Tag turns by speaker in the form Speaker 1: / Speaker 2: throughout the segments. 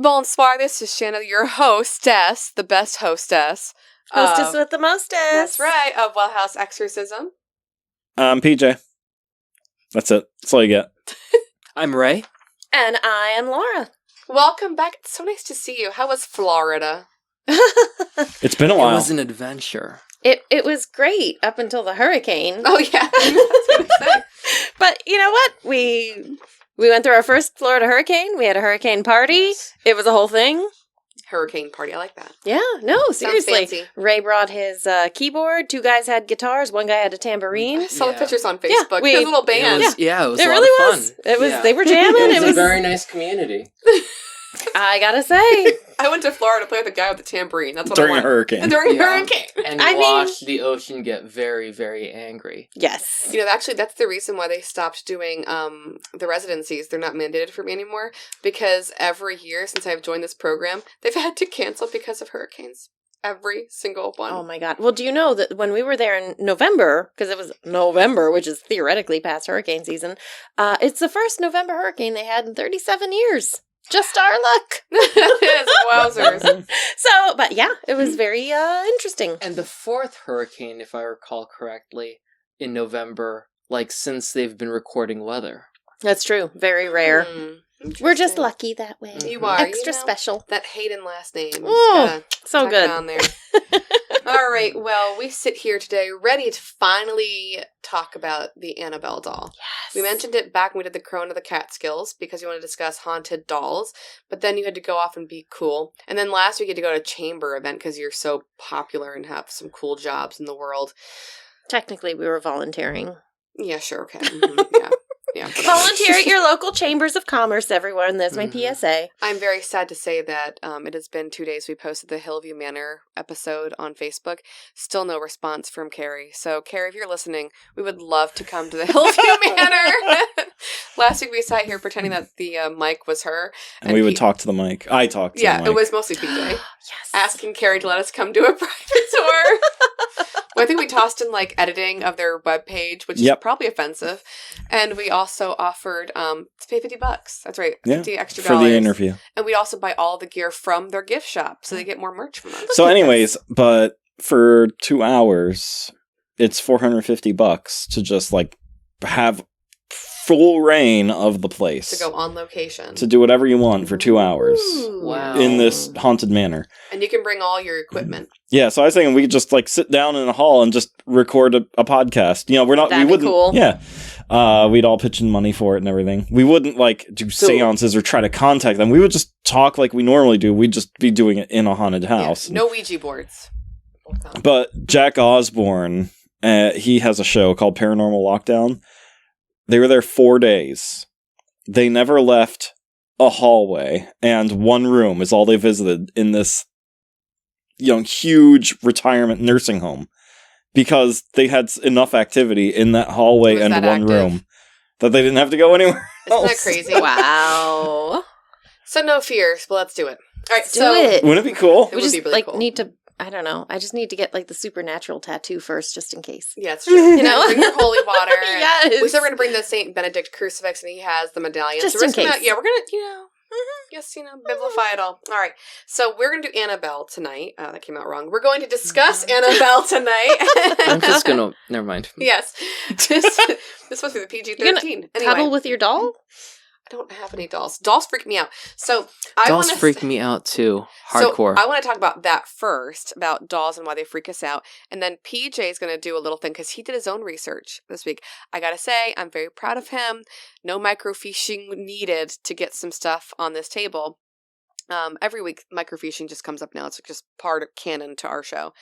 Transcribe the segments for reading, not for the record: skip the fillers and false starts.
Speaker 1: Bonsoir, this is Shanna, your hostess, the best hostess.
Speaker 2: Hostess with the mostess.
Speaker 1: That's right, of Well House Exorcism.
Speaker 3: I'm PJ. That's it. That's all you get.
Speaker 4: I'm Ray.
Speaker 2: And I am Laura.
Speaker 1: Welcome back. It's so nice to see you. How was Florida?
Speaker 3: It's been a
Speaker 4: It
Speaker 3: while.
Speaker 4: was an adventure.
Speaker 2: It was great up until the hurricane.
Speaker 1: Oh, yeah. I was going to say.
Speaker 2: But you know what? We went through our first Florida hurricane. We had a hurricane party.
Speaker 1: Yes.
Speaker 2: It was a whole thing.
Speaker 1: Hurricane party. I like that.
Speaker 2: Yeah, no,
Speaker 1: Sounds
Speaker 2: seriously.
Speaker 1: fancy.
Speaker 2: Ray brought his keyboard. 2 guys had guitars. 1 guy had a tambourine.
Speaker 1: I saw the
Speaker 4: Yeah.
Speaker 1: pictures on
Speaker 2: Yeah,
Speaker 1: Facebook.
Speaker 2: we-
Speaker 1: There's a little band.
Speaker 4: It was a
Speaker 2: It
Speaker 4: lot
Speaker 2: really
Speaker 4: of
Speaker 2: was.
Speaker 4: fun.
Speaker 2: It was.
Speaker 4: Yeah.
Speaker 2: They were jamming.
Speaker 4: It was a very nice community.
Speaker 2: I gotta say.
Speaker 1: I went to Florida to play with a guy with a tambourine. That's what
Speaker 3: During
Speaker 1: I
Speaker 3: a
Speaker 1: wanted.
Speaker 3: hurricane.
Speaker 1: During a
Speaker 4: Yeah.
Speaker 1: hurricane.
Speaker 4: And
Speaker 2: I mean-
Speaker 4: watched the ocean get very, very angry.
Speaker 2: Yes.
Speaker 1: You know, actually, that's the reason why they stopped doing the residencies. They're not mandated for me anymore because every year since I've joined this program, they've had to cancel because of hurricanes. Every single one.
Speaker 2: Oh my god. Well, do you know that when we were there in November, because it was November, which is theoretically past hurricane season, it's the first November hurricane they had in 37 years. Just our luck.
Speaker 1: It is. Wowzers.
Speaker 2: So, but yeah, it was very interesting.
Speaker 4: And the 4th hurricane, if I recall correctly, in November, like since they've been recording weather.
Speaker 2: That's true. Very rare. We're just
Speaker 1: Interesting.
Speaker 2: lucky that way.
Speaker 1: You are.
Speaker 2: Extra
Speaker 1: you know,
Speaker 2: special.
Speaker 1: That Hayden last name. You just
Speaker 2: Oh,
Speaker 1: gotta
Speaker 2: So
Speaker 1: tack it
Speaker 2: good.
Speaker 1: on there. All right. Well, we sit here today ready to finally talk about the Annabelle doll.
Speaker 2: Yes.
Speaker 1: We mentioned it back when we did the Crone of the Catskills because you want to discuss haunted dolls, but then you had to go off and be cool. And then last week you had to go to a chamber event because you're so popular and have some cool jobs in the world.
Speaker 2: Technically, we were volunteering.
Speaker 1: Yeah, sure, okay. Yeah. Yeah. whatever.
Speaker 2: Volunteer at your local chambers of commerce, everyone. That's my
Speaker 4: Mhm.
Speaker 2: PSA.
Speaker 1: I'm very sad to say that it has been 2 days we posted the Hillview Manor episode on Facebook. Still no response from Carrie. So, Carrie, if you're listening, we would love to come to the Hillview Manor. Last week we sat here pretending that the mic was her.
Speaker 3: And we would talk to the mic. I talked to the
Speaker 1: Yeah,
Speaker 3: mic.
Speaker 1: it was mostly PJ.
Speaker 2: Yes.
Speaker 1: Asking Carrie to let us come do a private tour. Well, I think we tossed in like editing of their webpage, which
Speaker 3: Yep.
Speaker 1: is probably offensive. And we also offered to pay $50. That's right,
Speaker 3: Yeah,
Speaker 1: $50 extra
Speaker 3: for the interview.
Speaker 1: And we'd also buy all the gear from their gift shop, so they get more merch from us.
Speaker 3: So anyways, but for 2 hours, it's $450 to just like have full reign of the place.
Speaker 1: To go on location.
Speaker 3: To do whatever you want for 2 hours
Speaker 2: Ooh.
Speaker 4: Wow.
Speaker 3: in this haunted manor.
Speaker 1: And you can bring all your equipment.
Speaker 3: Yeah, so I was thinking we could just like sit down in a hall and just record a podcast. You know,
Speaker 2: That'd be cool.
Speaker 3: Yeah. We'd all pitch in money for it and everything. We wouldn't like do seances or try to contact them. We would just talk like we normally do. We'd just be doing it in a haunted house.
Speaker 1: Yeah, no Ouija boards.
Speaker 3: But Jack Osborne, he has a show called Paranormal Lockdown. They were there 4 days. They never left a hallway, and one room is all they visited in this, huge retirement nursing home, because they had enough activity in that hallway
Speaker 1: Was
Speaker 3: and
Speaker 1: that
Speaker 3: one
Speaker 1: active?
Speaker 3: room that they didn't have to go anywhere
Speaker 1: Isn't
Speaker 3: else.
Speaker 1: that crazy?
Speaker 2: Wow.
Speaker 1: So no fears, but let's do it. All right,
Speaker 2: Do
Speaker 1: so
Speaker 2: it.
Speaker 3: Wouldn't it be cool?
Speaker 1: It
Speaker 2: We
Speaker 1: would
Speaker 2: just
Speaker 1: be really cool.
Speaker 2: need to. I don't know. I just need to get like the supernatural tattoo first, just in case.
Speaker 1: Yeah, it's true.
Speaker 2: You know?
Speaker 1: Bring your holy water.
Speaker 2: Yes.
Speaker 1: We said we're going to bring the St. Benedict crucifix, and he has the medallion.
Speaker 2: Just
Speaker 1: so we're
Speaker 2: in
Speaker 1: just gonna-
Speaker 2: case.
Speaker 1: yeah, we're going to, just, biblify it all. All right. So we're going to do Annabelle tonight. Oh, that came out wrong. We're going to discuss Annabelle tonight.
Speaker 4: I'm just gonna... Never mind.
Speaker 1: Yes. This must be the PG-13.
Speaker 2: You're
Speaker 1: Anyway,
Speaker 2: Cuddle with your doll?
Speaker 1: I don't have any dolls. Dolls freak me out. So I
Speaker 4: Dolls
Speaker 1: want to
Speaker 4: freak me out too. Hardcore.
Speaker 1: So I want to talk about that first, about dolls and why they freak us out. And then PJ is going to do a little thing because he did his own research this week. I got to say, I'm very proud of him. No microfiching needed to get some stuff on this table. Every week, microfiching just comes up now. It's just part of canon to our show.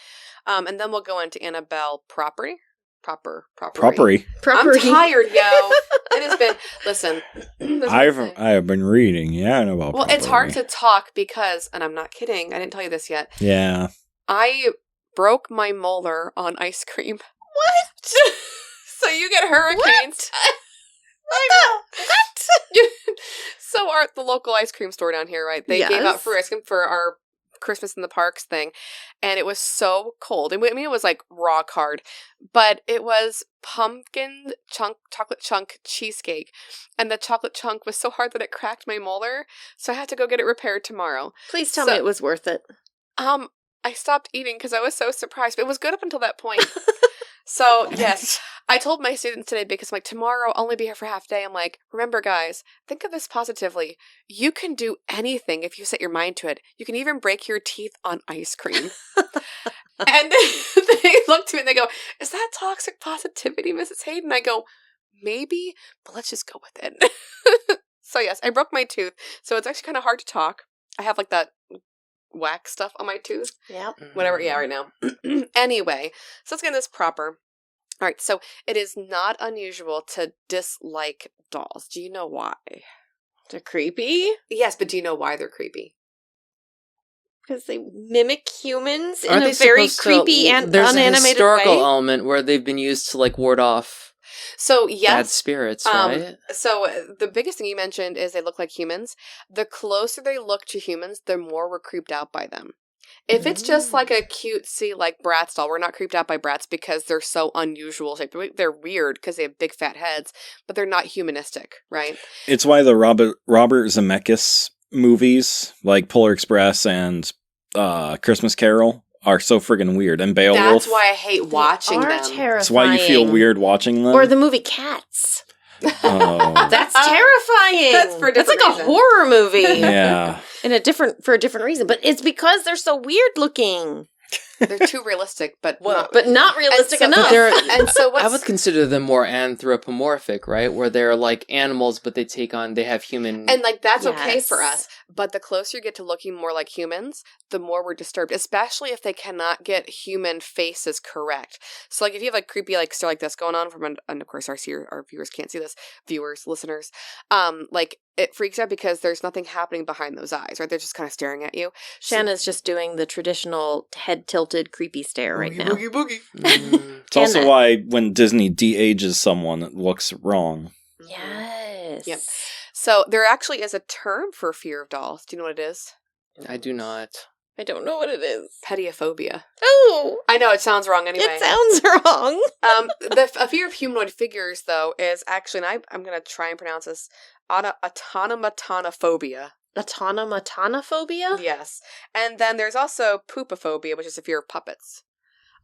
Speaker 1: And then we'll go into Annabelle property. Property. I'm tired, yo. It has been. Listen,
Speaker 3: I have been reading. Yeah, I know about.
Speaker 1: well, it's hard to talk because, and I'm not kidding. I didn't tell you this yet.
Speaker 3: Yeah.
Speaker 1: I broke my molar on ice cream. What? So you get hurricanes. What? So the local ice cream store down here, right? They gave out free ice cream for our Christmas in the Parks thing, and it was so cold. I mean, it was like rock hard, but it was chocolate chunk cheesecake, and the chocolate chunk was so hard that it cracked my molar, so I had to go get it repaired tomorrow.
Speaker 2: Please tell me it was worth it.
Speaker 1: I stopped eating because I was so surprised, but it was good up until that point. So, yes, I told my students today, because I'm like, tomorrow I'll only be here for half day. I'm like, remember, guys, think of this positively. You can do anything if you set your mind to it. You can even break your teeth on ice cream. And they look to me and they go, is that toxic positivity, Mrs. Hayden? I go, maybe, but let's just go with it. So, yes, I broke my tooth. So it's actually kind of hard to talk. I have like that wax stuff on my tooth.
Speaker 2: Yep.
Speaker 1: Whatever. Yeah, right now. Anyway, so let's get this proper. All right. So it is not unusual to dislike dolls. Do you know why?
Speaker 2: They're creepy.
Speaker 1: Yes, but do you know why they're creepy?
Speaker 2: Because they mimic humans in
Speaker 4: Aren't
Speaker 2: a
Speaker 4: they
Speaker 2: very
Speaker 4: supposed to-
Speaker 2: creepy and
Speaker 4: there's a
Speaker 2: unanimated
Speaker 4: historical
Speaker 2: way.
Speaker 4: element where they've been used to like ward off
Speaker 1: So
Speaker 4: bad
Speaker 1: yes.
Speaker 4: spirits, right?
Speaker 1: So the biggest thing you mentioned is they look like humans. The closer they look to humans, the more we're creeped out by them. If it's just like a cutesy like Bratz doll, we're not creeped out by Bratz because they're so unusual shaped. They're weird because they have big fat heads, but they're not humanistic, right?
Speaker 3: It's why the Robert Zemeckis movies, like Polar Express and Christmas Carol, are so friggin' weird. And Beowulf.
Speaker 1: That's why I hate watching
Speaker 2: Are
Speaker 1: them.
Speaker 2: terrifying.
Speaker 3: That's why you feel weird watching them.
Speaker 2: Or the movie Cats.
Speaker 3: Oh.
Speaker 2: That's terrifying.
Speaker 1: That's for a different
Speaker 2: That's like
Speaker 1: reason.
Speaker 2: a horror movie.
Speaker 3: Yeah.
Speaker 2: For a different reason. But it's because they're so weird looking.
Speaker 1: They're too realistic, but not.
Speaker 2: But not realistic
Speaker 1: And so-
Speaker 2: enough.
Speaker 1: And so what's
Speaker 4: I would consider them more anthropomorphic, right? Where they're like animals, but they have human.
Speaker 1: And like that's okay
Speaker 2: Yes.
Speaker 1: for us, but the closer you get to looking more like humans, the more we're disturbed, especially if they cannot get human faces correct. So like if you have like creepy like stuff like this going on and of course our viewers can't see this, listeners, like it freaks out because there's nothing happening behind those eyes, right? They're just kind of staring at you.
Speaker 2: Shanna's just doing the traditional head tilted creepy stare right now.
Speaker 1: Boogie, boogie.
Speaker 3: It's also why when Disney de-ages someone, it looks wrong.
Speaker 2: Yes.
Speaker 1: Yep. So there actually is a term for fear of dolls. Do you know what it is?
Speaker 4: I do not.
Speaker 2: I don't know what it is.
Speaker 1: Pediophobia.
Speaker 2: Oh,
Speaker 1: I know it sounds wrong anyway.
Speaker 2: it sounds wrong.
Speaker 1: A fear of humanoid figures, though, is actually, and I'm going to try and pronounce this, autonomatonophobia.
Speaker 2: Autonomatonophobia?
Speaker 1: Yes. And then there's also poopophobia, which is a fear of puppets.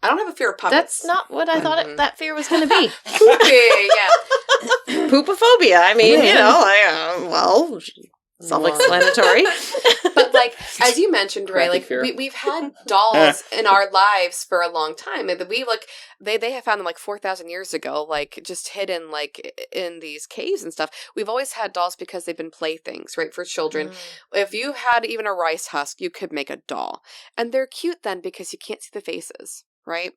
Speaker 1: I don't have a fear of puppets.
Speaker 2: That's not what I thought that fear was going to be.
Speaker 1: Poopy, yeah.
Speaker 2: Poopophobia. I mean, well, self-explanatory.
Speaker 1: But like, as you mentioned, Ray, like
Speaker 4: Fear.
Speaker 1: we've had dolls in our lives for a long time. And we look, they have found them like 4,000 years ago, like just hidden like in these caves and stuff. We've always had dolls because they've been playthings, right, for children. If you had even a rice husk, you could make a doll. And they're cute then because you can't see the faces. Right?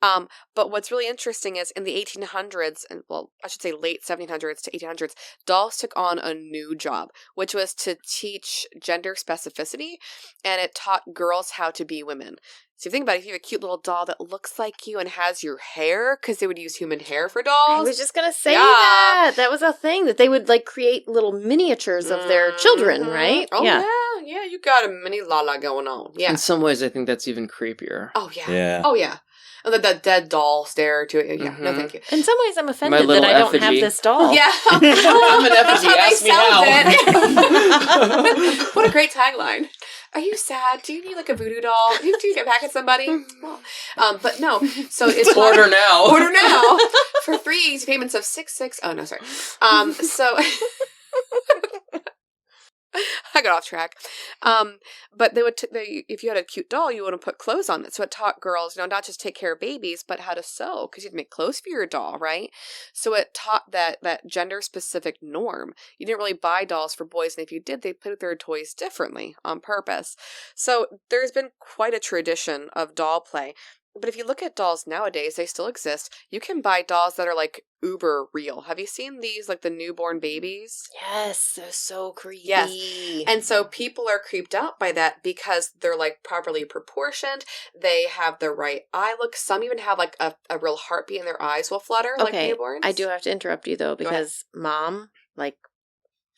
Speaker 1: But what's really interesting is in the 1800s, and well, I should say late 1700s to 1800s, dolls took on a new job, which was to teach gender specificity, and it taught girls how to be women. So you think about it, if you have a cute little doll that looks like you and has your hair, because they would use human hair for dolls.
Speaker 2: I was just going to say
Speaker 1: Yeah.
Speaker 2: that. That was a thing, that they would like create little miniatures of their children, right?
Speaker 1: Oh, yeah, you got a mini Lala going on. Yeah.
Speaker 4: In some ways, I think that's even creepier.
Speaker 1: Oh, yeah.
Speaker 3: Yeah.
Speaker 1: Oh, yeah. And that dead doll stare to it. Yeah, no
Speaker 4: Mhm.
Speaker 1: thank you.
Speaker 2: In some ways, I'm offended that
Speaker 4: little
Speaker 2: I don't have
Speaker 4: effigy.
Speaker 2: this doll.
Speaker 1: Yeah.
Speaker 4: I'm an effigy.
Speaker 1: That's
Speaker 4: Ask me
Speaker 1: they
Speaker 4: how.
Speaker 1: sound it. What a great tagline. Are you sad? Do you need like a voodoo doll? Do you get back at somebody? But no. So it's
Speaker 4: Order now.
Speaker 1: Order now for 3 easy payments of 6. Oh no, sorry. So I got off track. But they would, if you had a cute doll, you wouldn't put clothes on it. So it taught girls, not just take care of babies, but how to sew, because you'd make clothes for your doll, right? So it taught that gender specific norm. You didn't really buy dolls for boys, and if you did, they put their toys differently on purpose. So there's been quite a tradition of doll play. But if you look at dolls nowadays, they still exist. You can buy dolls that are like uber real. Have you seen these, like the newborn babies?
Speaker 2: Yes, they're so creepy.
Speaker 1: Yes. And so people are creeped out by that because they're like properly proportioned. They have the right eye look. Some even have like a real heartbeat and their eyes will flutter like
Speaker 2: Okay,
Speaker 1: newborns.
Speaker 2: I do have to interrupt you though,
Speaker 1: ahead.
Speaker 2: because Mom, like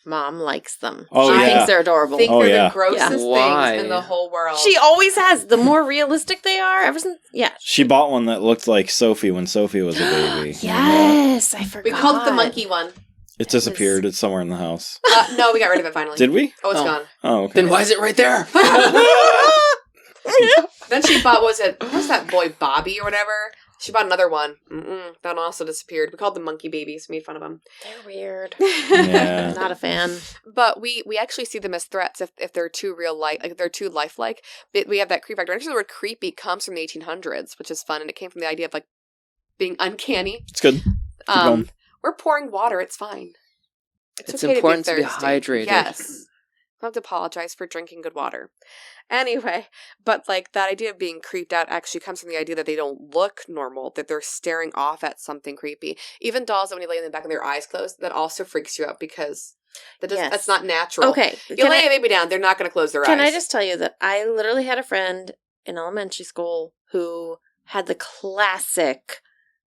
Speaker 2: Mom likes them.
Speaker 3: Oh,
Speaker 2: She
Speaker 3: yeah.
Speaker 2: thinks they're adorable.
Speaker 1: I think
Speaker 3: Oh,
Speaker 1: they're
Speaker 3: yeah.
Speaker 1: the grossest
Speaker 4: Why?
Speaker 1: things in the whole world.
Speaker 2: She always has. The more realistic they are, ever since. Yeah.
Speaker 3: She bought one that looked like Sophie when Sophie was a baby. Remember that?
Speaker 2: Yes, I forgot.
Speaker 1: We called it the monkey one.
Speaker 3: It disappeared. It's somewhere in the house.
Speaker 1: No, we got rid of it finally.
Speaker 3: Did we?
Speaker 1: Oh, it's
Speaker 4: Oh.
Speaker 1: gone.
Speaker 3: Oh, okay.
Speaker 4: Then why is it right there?
Speaker 1: Then she bought, what was that boy, Bobby or whatever? She bought another one. That also disappeared. We called them monkey babies. Made fun of them.
Speaker 2: They're weird.
Speaker 3: Yeah.
Speaker 2: Not a fan.
Speaker 1: But we actually see them as threats if they're too real life, like if they're too lifelike. But we have that creep factor. Actually, the word creepy comes from the 1800s, which is fun, and it came from the idea of like being uncanny.
Speaker 3: It's good. going.
Speaker 1: We're pouring water. It's fine.
Speaker 4: It's
Speaker 1: okay
Speaker 4: important
Speaker 1: to
Speaker 4: to be
Speaker 1: thirsty.
Speaker 4: hydrated.
Speaker 1: Yes. I don't have to apologize for drinking good water. Anyway, but like that idea of being creeped out actually comes from the idea that they don't look normal, that they're staring off at something creepy. Even dolls, when you lay them back with their eyes closed, that also freaks you out because that's not natural.
Speaker 2: Okay.
Speaker 1: You lay a baby down, they're not going to close their eyes.
Speaker 2: Can I just tell you that I literally had a friend in elementary school who had the classic,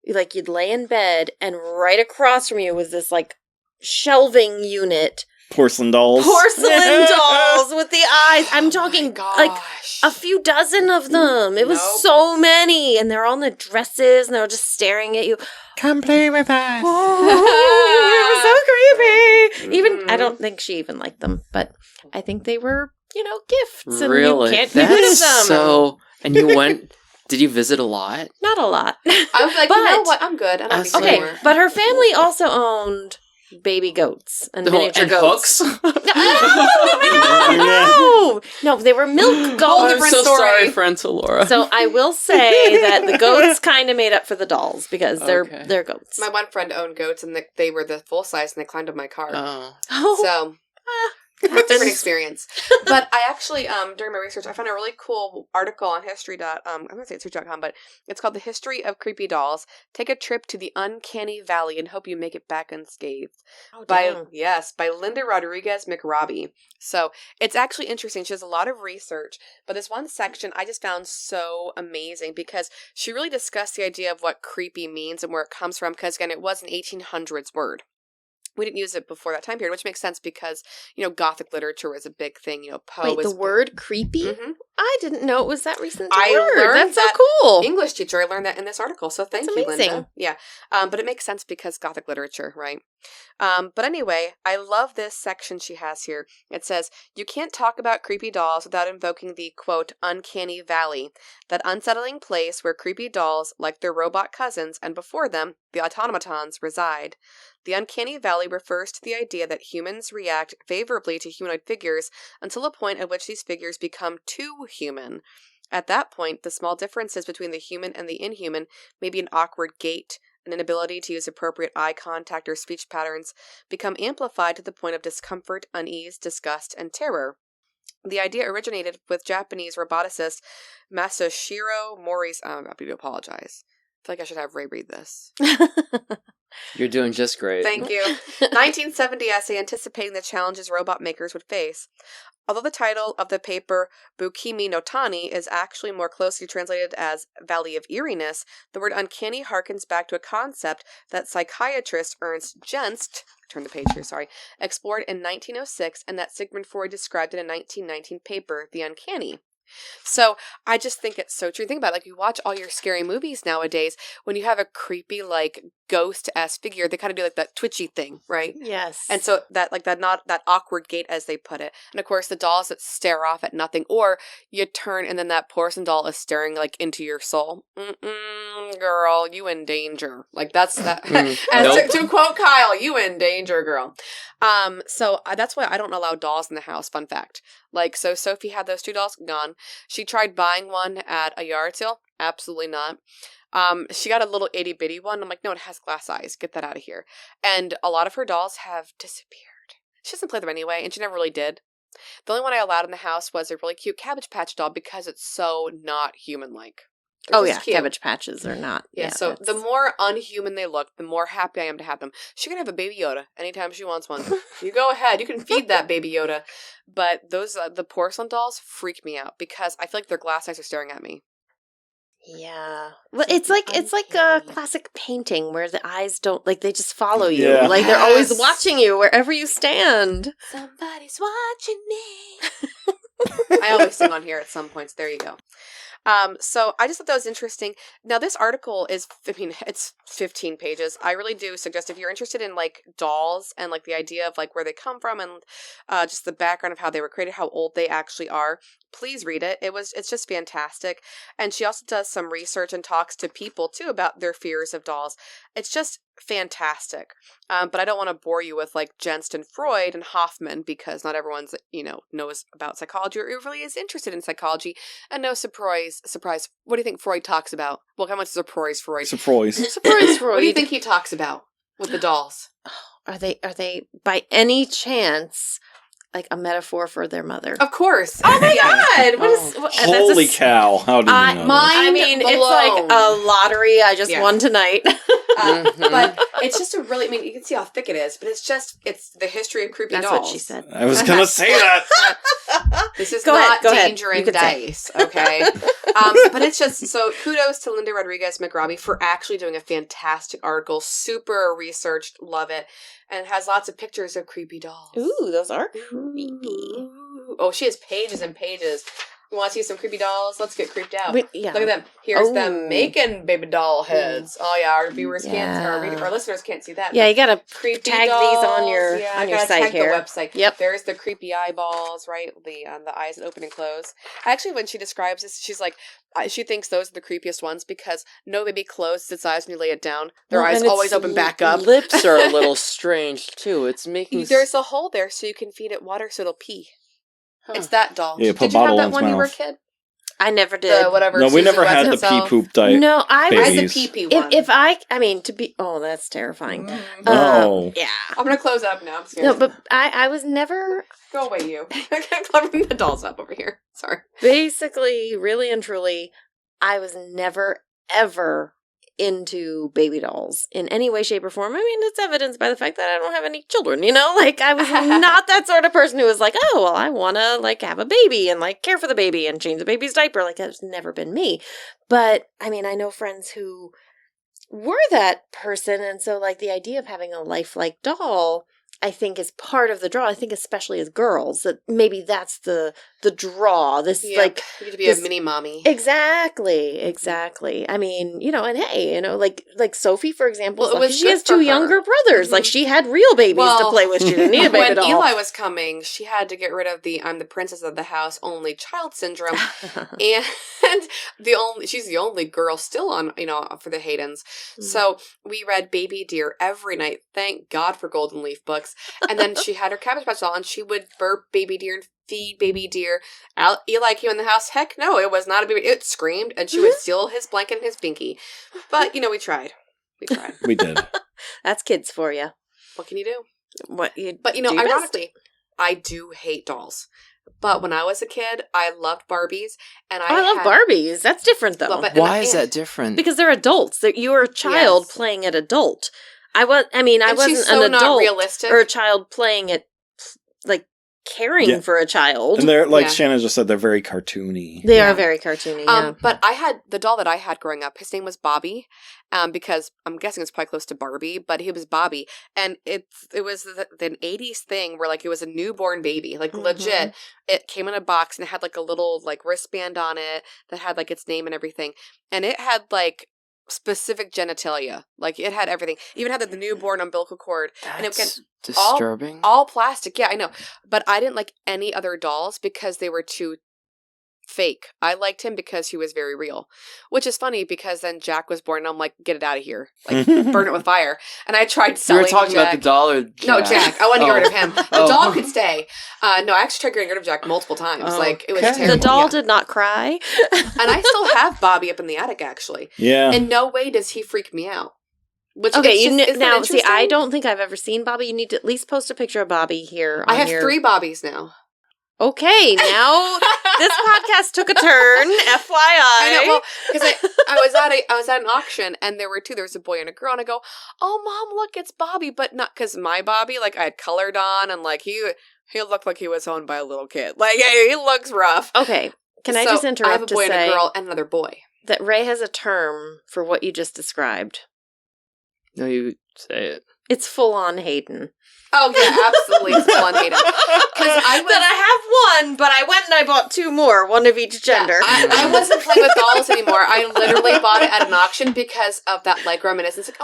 Speaker 2: like you'd lay in bed and right across from you was this like shelving unit.
Speaker 3: Porcelain dolls.
Speaker 2: Porcelain dolls with the eyes. I'm talking like
Speaker 1: Gosh.
Speaker 2: a few dozen of them. It was
Speaker 1: Nope.
Speaker 2: so many. And they're all in the dresses and they're all just staring at you.
Speaker 3: Come play with us.
Speaker 2: Oh, they were so creepy. Even, I
Speaker 1: Mhm.
Speaker 2: don't think she even liked them, but I think they were, gifts. And
Speaker 4: Really?
Speaker 2: you can't get rid of them.
Speaker 4: That's so. And you went. Did you visit a lot?
Speaker 2: Not a lot.
Speaker 1: I was like,
Speaker 2: But-
Speaker 1: you know what? I'm good. I don't need
Speaker 2: Okay,
Speaker 1: more.
Speaker 2: but her family also owned baby goats and miniature
Speaker 4: and
Speaker 2: goats.
Speaker 4: hooks?
Speaker 2: No, they were milk
Speaker 1: Whole
Speaker 2: goats.
Speaker 4: I'm
Speaker 1: different
Speaker 4: so
Speaker 1: story.
Speaker 4: sorry, friend Laura.
Speaker 2: So I will say that the goats kind of made up for the dolls because
Speaker 4: Okay.
Speaker 2: they're goats.
Speaker 1: My one friend owned goats, and they were the full size, and they climbed up my car.
Speaker 2: Oh,
Speaker 1: So different experience. But I actually, during my research, I found a really cool article on history. I'm going to say it's history.com, but it's called The History of Creepy Dolls. Take a trip to the uncanny valley and hope you make it back unscathed. By Linda Rodriguez McRobbie. So it's actually interesting. She has a lot of research, but this one section I just found so amazing because she really discussed the idea of what creepy means and where it comes from, because again, it was an 1800s word. We didn't use it before that time period, which makes sense because, Gothic literature was a big thing. Poe
Speaker 2: Wait,
Speaker 1: was
Speaker 2: the word creepy?
Speaker 1: Mhm.
Speaker 2: I didn't know it was that recent.
Speaker 1: I
Speaker 2: word.
Speaker 1: learned
Speaker 2: That's
Speaker 1: that
Speaker 2: so cool.
Speaker 1: English teacher. I learned that in this article, so thank
Speaker 2: That's
Speaker 1: you,
Speaker 2: amazing.
Speaker 1: Linda. Yeah, but it makes sense because Gothic literature, right? But anyway, I love this section she has here. It says, you can't talk about creepy dolls without invoking the, quote, uncanny valley, that unsettling place where creepy dolls, like their robot cousins, and before them, the automatons, reside. The uncanny valley refers to the idea that humans react favorably to humanoid figures until a point at which these figures become too human. At that point, the small differences between the human and the inhuman, maybe an awkward gait, an inability to use appropriate eye contact or speech patterns, become amplified to the point of discomfort, unease, disgust, and terror. The idea originated with Japanese roboticist Masashiro Mori's. I'm happy to apologize. I feel like I should have Ray read this.
Speaker 4: You're doing just great.
Speaker 1: Thank you. 1970 essay anticipating the challenges robot makers would face. Although the title of the paper, Bukimi no Tani, is actually more closely translated as Valley of Eeriness, the word uncanny harkens back to a concept that psychiatrist Ernst Jenst, turn the page here, sorry, explored in 1906 and that Sigmund Freud described in a 1919 paper, The Uncanny. So I just think it's so true. Think about it, like you watch all your scary movies nowadays, when you have a creepy like ghost-esque figure, they kind of do like that twitchy thing, right?
Speaker 2: Yes.
Speaker 1: And so that not that awkward gait as they put it. And of course the dolls that stare off at nothing, or you turn and then that porcelain doll is staring like into your soul. Girl, you in danger. Like that's that. As to quote Kyle, you in danger, girl. So that's why I don't allow dolls in the house. Fun fact. Like, so Sophie had those 2 dolls, gone. She tried buying one at a yard sale. Absolutely not. She got a little itty bitty one. I'm like, no, it has glass eyes. Get that out of here. And a lot of her dolls have disappeared. She doesn't play them anyway, and she never really did. The only one I allowed in the house was a really cute Cabbage Patch doll because it's so not human-like. They're
Speaker 2: oh
Speaker 1: just
Speaker 2: yeah,
Speaker 1: cute.
Speaker 2: Cabbage Patches are not.
Speaker 1: Yeah, so the more unhuman they look, the more happy I am to have them. She can have a baby Yoda anytime she wants one. You go ahead. You can feed that baby Yoda. But those the porcelain dolls freak me out because I feel like their glass eyes are staring at me.
Speaker 2: Yeah. Well,
Speaker 1: Something
Speaker 2: it's like a
Speaker 1: uncanny.
Speaker 2: classic painting where the eyes don't, like, they just follow you.
Speaker 3: Yeah.
Speaker 2: Like, they're always
Speaker 1: Yes.
Speaker 2: watching you wherever you stand.
Speaker 1: Somebody's watching me. I always sing on here at some points. There you go. So I just thought that was interesting. Now, this article is, it's 15 pages. I really do suggest if you're interested in like dolls and like the idea of like where they come from and just the background of how they were created, how old they actually are, please read it. It's just fantastic. And she also does some research and talks to people too about their fears of dolls. It's just fantastic. But I don't want to bore you with like Jenst and Freud and Hoffman because not everyone's, knows about psychology or really is interested in psychology. And no surprise. What do you think Freud talks about? Well, how much surprise Freud?
Speaker 3: Surprise.
Speaker 2: Surprise, Freud.
Speaker 1: What do you think he talks about with the dolls?
Speaker 2: Are they by any chance like a metaphor for their mother?
Speaker 1: Of course.
Speaker 2: Oh my
Speaker 1: Yeah.
Speaker 2: God! What is
Speaker 3: Holy cow. How did you know
Speaker 1: mine-
Speaker 2: I mean, it's like a lottery I just
Speaker 1: Yeah.
Speaker 2: won tonight.
Speaker 1: But it's just a really, you can see how thick it is, but it's the history of creepy
Speaker 2: That's
Speaker 1: dolls.
Speaker 2: what she said.
Speaker 3: this? I was going to say that.
Speaker 1: This is
Speaker 2: Go
Speaker 1: not
Speaker 2: ahead.
Speaker 1: danger
Speaker 2: You
Speaker 1: and
Speaker 2: can say.
Speaker 1: dice, okay? But it's just, so kudos to Linda Rodriguez McRobbie for actually doing a fantastic article, super researched, love it, and it has lots of pictures of creepy dolls.
Speaker 2: Ooh, those are creepy.
Speaker 1: Ooh. Oh, she has pages and pages. You want to see some creepy dolls? Let's get creeped out.
Speaker 2: Yeah.
Speaker 1: Look at them. Here's
Speaker 2: Oh.
Speaker 1: them making baby doll heads. Oh yeah, our viewers
Speaker 2: Yeah.
Speaker 1: our listeners can't see that.
Speaker 2: Yeah, you gotta
Speaker 1: Creepy
Speaker 2: tag
Speaker 1: dolls.
Speaker 2: these on your
Speaker 1: I
Speaker 2: on your
Speaker 1: gotta
Speaker 2: site
Speaker 1: tag
Speaker 2: here.
Speaker 1: the website.
Speaker 2: Yep.
Speaker 1: There's the creepy eyeballs, right? The eyes that open and close. Actually, when she describes this, she's like, she thinks those are the creepiest ones because no baby closes its eyes when you lay it down. Their
Speaker 4: Well,
Speaker 1: eyes
Speaker 4: and
Speaker 1: always
Speaker 4: its
Speaker 1: open back up.
Speaker 4: Lips are a little strange too. It's making
Speaker 1: There's a hole there so you can feed it water so it'll pee.
Speaker 4: Huh.
Speaker 1: It's that doll.
Speaker 3: Yeah, put
Speaker 1: Did you have
Speaker 3: bottle
Speaker 1: that
Speaker 3: in its
Speaker 1: when you were a
Speaker 3: mouth.
Speaker 1: kid?
Speaker 2: I never did.
Speaker 1: The whatever.
Speaker 3: No, we
Speaker 1: Susie
Speaker 3: never
Speaker 1: West
Speaker 3: had the pee
Speaker 1: itself.
Speaker 3: poop diet.
Speaker 2: No, I
Speaker 1: I had the
Speaker 3: babies.
Speaker 1: pee-pee one.
Speaker 2: if I mean to be that's terrifying.
Speaker 3: No.
Speaker 2: Yeah.
Speaker 1: I'm gonna close up now. I'm scared.
Speaker 2: No, but I was never
Speaker 1: Go away, you. I can't covering the dolls up over here. Sorry.
Speaker 2: basically, really and truly, I was never ever into baby dolls in any way, shape, or form. I mean, it's evidenced by the fact that I don't have any children, Like, I was not that sort of person who was like, oh, well, I want to, like, have a baby and, like, care for the baby and change the baby's diaper. Like, that's never been me. But, I mean, I know friends who were that person, and so, like, the idea of having a lifelike doll, I think, is part of the draw. I think especially as girls, that maybe that's the draw. This, like...
Speaker 1: You get to be
Speaker 2: this-
Speaker 1: a mini mommy.
Speaker 2: Exactly. I mean, and hey, like Sophie, for example,
Speaker 1: Well, it was
Speaker 2: she
Speaker 1: good
Speaker 2: has
Speaker 1: for
Speaker 2: two
Speaker 1: her.
Speaker 2: younger brothers.
Speaker 1: Mhm.
Speaker 2: Like, she had real babies to play with. She didn't need a baby
Speaker 1: When
Speaker 2: doll.
Speaker 1: Eli was coming, she had to get rid of the "I'm the princess of the house, only child" syndrome, and she's the only girl still on for the Haydens. So we read Baby Deer every night. Thank God for Golden Leaf books. And then she had her Cabbage Patch doll, and she would burp Baby Deer and feed Baby Deer. Eli came in the house. Heck no, it was not a baby. It screamed, and she would steal his blanket and his binky. But we tried.
Speaker 3: We did.
Speaker 2: That's kids for you.
Speaker 1: What can you do?
Speaker 2: What you?
Speaker 1: But
Speaker 2: do best.
Speaker 1: ironically, I do hate dolls. But when I was a kid, I loved Barbies, and
Speaker 2: I love Barbies. That's different though,
Speaker 1: Well, but-
Speaker 4: Why is that different?
Speaker 2: because they're adults. You were a child
Speaker 1: Yes.
Speaker 2: playing an adult. I wasn't
Speaker 1: she's so
Speaker 2: an
Speaker 1: not
Speaker 2: adult
Speaker 1: realistic.
Speaker 2: or a child playing it, like caring
Speaker 3: Yeah.
Speaker 2: for a child.
Speaker 3: And they're, like
Speaker 1: Yeah.
Speaker 3: Shannon just said, they're very cartoony.
Speaker 2: They
Speaker 1: Yeah.
Speaker 2: are very cartoony. Yeah.
Speaker 1: But I had the doll that I had growing up. His name was Bobby, because I'm guessing it's probably close to Barbie, but he was Bobby, and it was the 80s thing where like it was a newborn baby, like legit. It came in a box and it had like a little like wristband on it that had like its name and everything, and it had like specific genitalia, like it had everything. Even had the newborn umbilical cord, and it
Speaker 4: That's
Speaker 1: can
Speaker 4: disturbing.
Speaker 1: all plastic. Yeah, I know, but I didn't like any other dolls because they were too fake. I liked him because he was very real, which is funny because then Jack was born and I'm like, get it out of here, like burn it with fire. And I tried
Speaker 4: You were
Speaker 1: selling
Speaker 4: talking
Speaker 1: Jack.
Speaker 4: about the doll or Jack?
Speaker 1: No, Jack. I wanted to get rid of him. The
Speaker 4: Oh.
Speaker 1: doll could stay. No, I actually tried getting rid of Jack multiple times.
Speaker 4: Oh,
Speaker 1: Like it was
Speaker 4: okay.
Speaker 1: terrible.
Speaker 2: The doll
Speaker 1: Yeah.
Speaker 2: did not cry.
Speaker 1: And I still have Bobby up in the attic. Actually,
Speaker 3: Yeah.
Speaker 1: in no way does he freak me out. Which
Speaker 2: Okay,
Speaker 1: it's just, isn't that
Speaker 2: now see, I
Speaker 1: interesting?
Speaker 2: don't think I've ever seen Bobby. You need to at least post a picture of Bobby here.
Speaker 1: I
Speaker 2: on
Speaker 1: have
Speaker 2: your...
Speaker 1: 3 Bobbies now.
Speaker 2: Okay, now this podcast took a turn. FYI.
Speaker 1: I know, well, because I was at an auction and there were 2. There was a boy and a girl, and I go, "Oh, Mom, look, it's Bobby," but not because my Bobby, like I had colored on, and like he looked like he was owned by a little kid. Like he looks rough.
Speaker 2: Okay, can I
Speaker 1: So,
Speaker 2: just interrupt
Speaker 1: I have a boy
Speaker 2: to
Speaker 1: and
Speaker 2: say
Speaker 1: a girl and another boy.
Speaker 2: that Ray has a term for what you just described.
Speaker 4: No, you say it.
Speaker 2: It's full on Hayden.
Speaker 1: Oh yeah, absolutely, it's full on Hayden. Because
Speaker 2: I have one, but I went and I bought 2 more, one of each gender.
Speaker 1: I wasn't playing with dolls anymore. I literally bought it at an auction because of that like reminiscence. Like,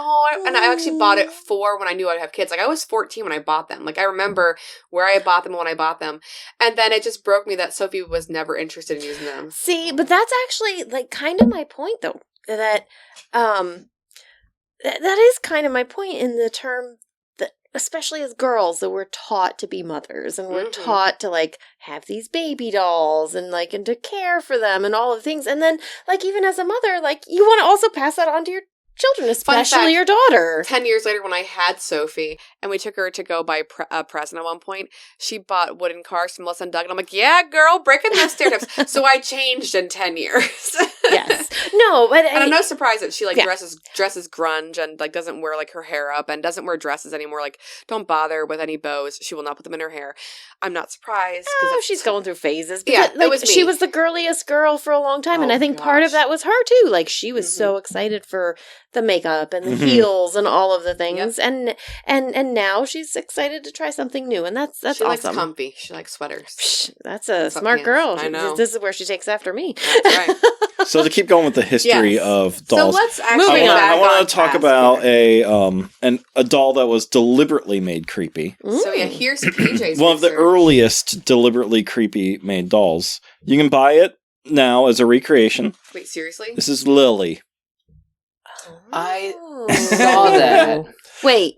Speaker 1: and I actually bought it for when I knew I'd have kids. Like I was 14 when I bought them. Like I remember where I bought them and when I bought them. And then it just broke me that Sophie was never interested in using them.
Speaker 2: See, but that's actually like kind of my point though. That that is kind of my point in the term that, especially as girls, that we're taught to be mothers and we're taught to like have these baby dolls and like and to care for them and all of the things. And then like even as a mother, like you want to also pass that on to your children, especially your daughter.
Speaker 1: 10 years later when I had Sophie and we took her to go buy a present at one point, she bought wooden cars from Melissa and Doug. And I'm like, yeah, girl, breaking those stereotypes. So I changed in 10 years.
Speaker 2: Yes. No, but
Speaker 1: and I'm no surprise that she like dresses grunge and like doesn't wear like her hair up and doesn't wear dresses anymore. Like don't bother with any bows. She will not put them in her hair. I'm not surprised.
Speaker 2: Oh, she's going through phases.
Speaker 1: Yeah,
Speaker 2: like,
Speaker 1: it was me.
Speaker 2: She was the girliest girl for a long time. And I think part of that was her too. Like she was so excited for the makeup and the heels and all of the things. Yep. And now she's excited to try something new. And that's
Speaker 1: she
Speaker 2: awesome.
Speaker 1: Likes comfy. She likes sweaters.
Speaker 2: Psh, that's a smart girl.
Speaker 1: I know.
Speaker 2: This is where she takes after me.
Speaker 1: That's right.
Speaker 3: So to keep going with the history of dolls,
Speaker 1: so let's actually
Speaker 3: I want to talk about a doll that was deliberately made creepy.
Speaker 1: So yeah, here's PJ's
Speaker 3: one of the earliest deliberately creepy made dolls. You can buy it now as a recreation.
Speaker 1: Wait, seriously?
Speaker 3: This is Lily.
Speaker 4: I saw that.
Speaker 2: Wait,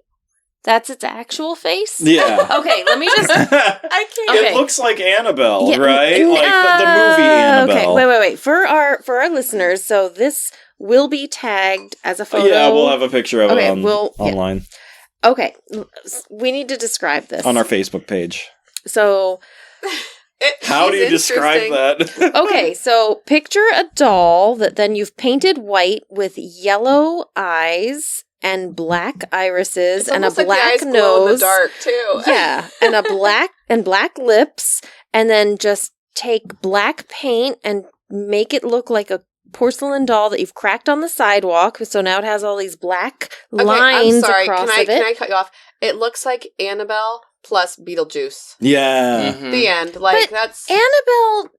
Speaker 2: that's its actual face?
Speaker 3: Yeah.
Speaker 2: Okay, let me just...
Speaker 1: I can't.
Speaker 3: It looks like Annabelle, right? Like the movie Annabelle.
Speaker 2: Okay, wait. For our listeners, so this will be tagged as a photo.
Speaker 3: Yeah, we'll have a picture of it online.
Speaker 2: Yeah. Okay, we need to describe this.
Speaker 3: On our Facebook page.
Speaker 2: So...
Speaker 3: How do you describe that?
Speaker 2: Okay, so picture a doll that then you've painted white with yellow eyes and black irises and a black nose.
Speaker 1: Glow in the dark too.
Speaker 2: Yeah, and black lips, and then just take black paint and make it look like a porcelain doll that you've cracked on the sidewalk. So now it has all these black lines across of it.
Speaker 1: Can I cut you off? It looks like Annabelle plus Beetlejuice.
Speaker 3: Yeah.
Speaker 4: Mm-hmm.
Speaker 1: The end. Like, that's...
Speaker 2: Annabelle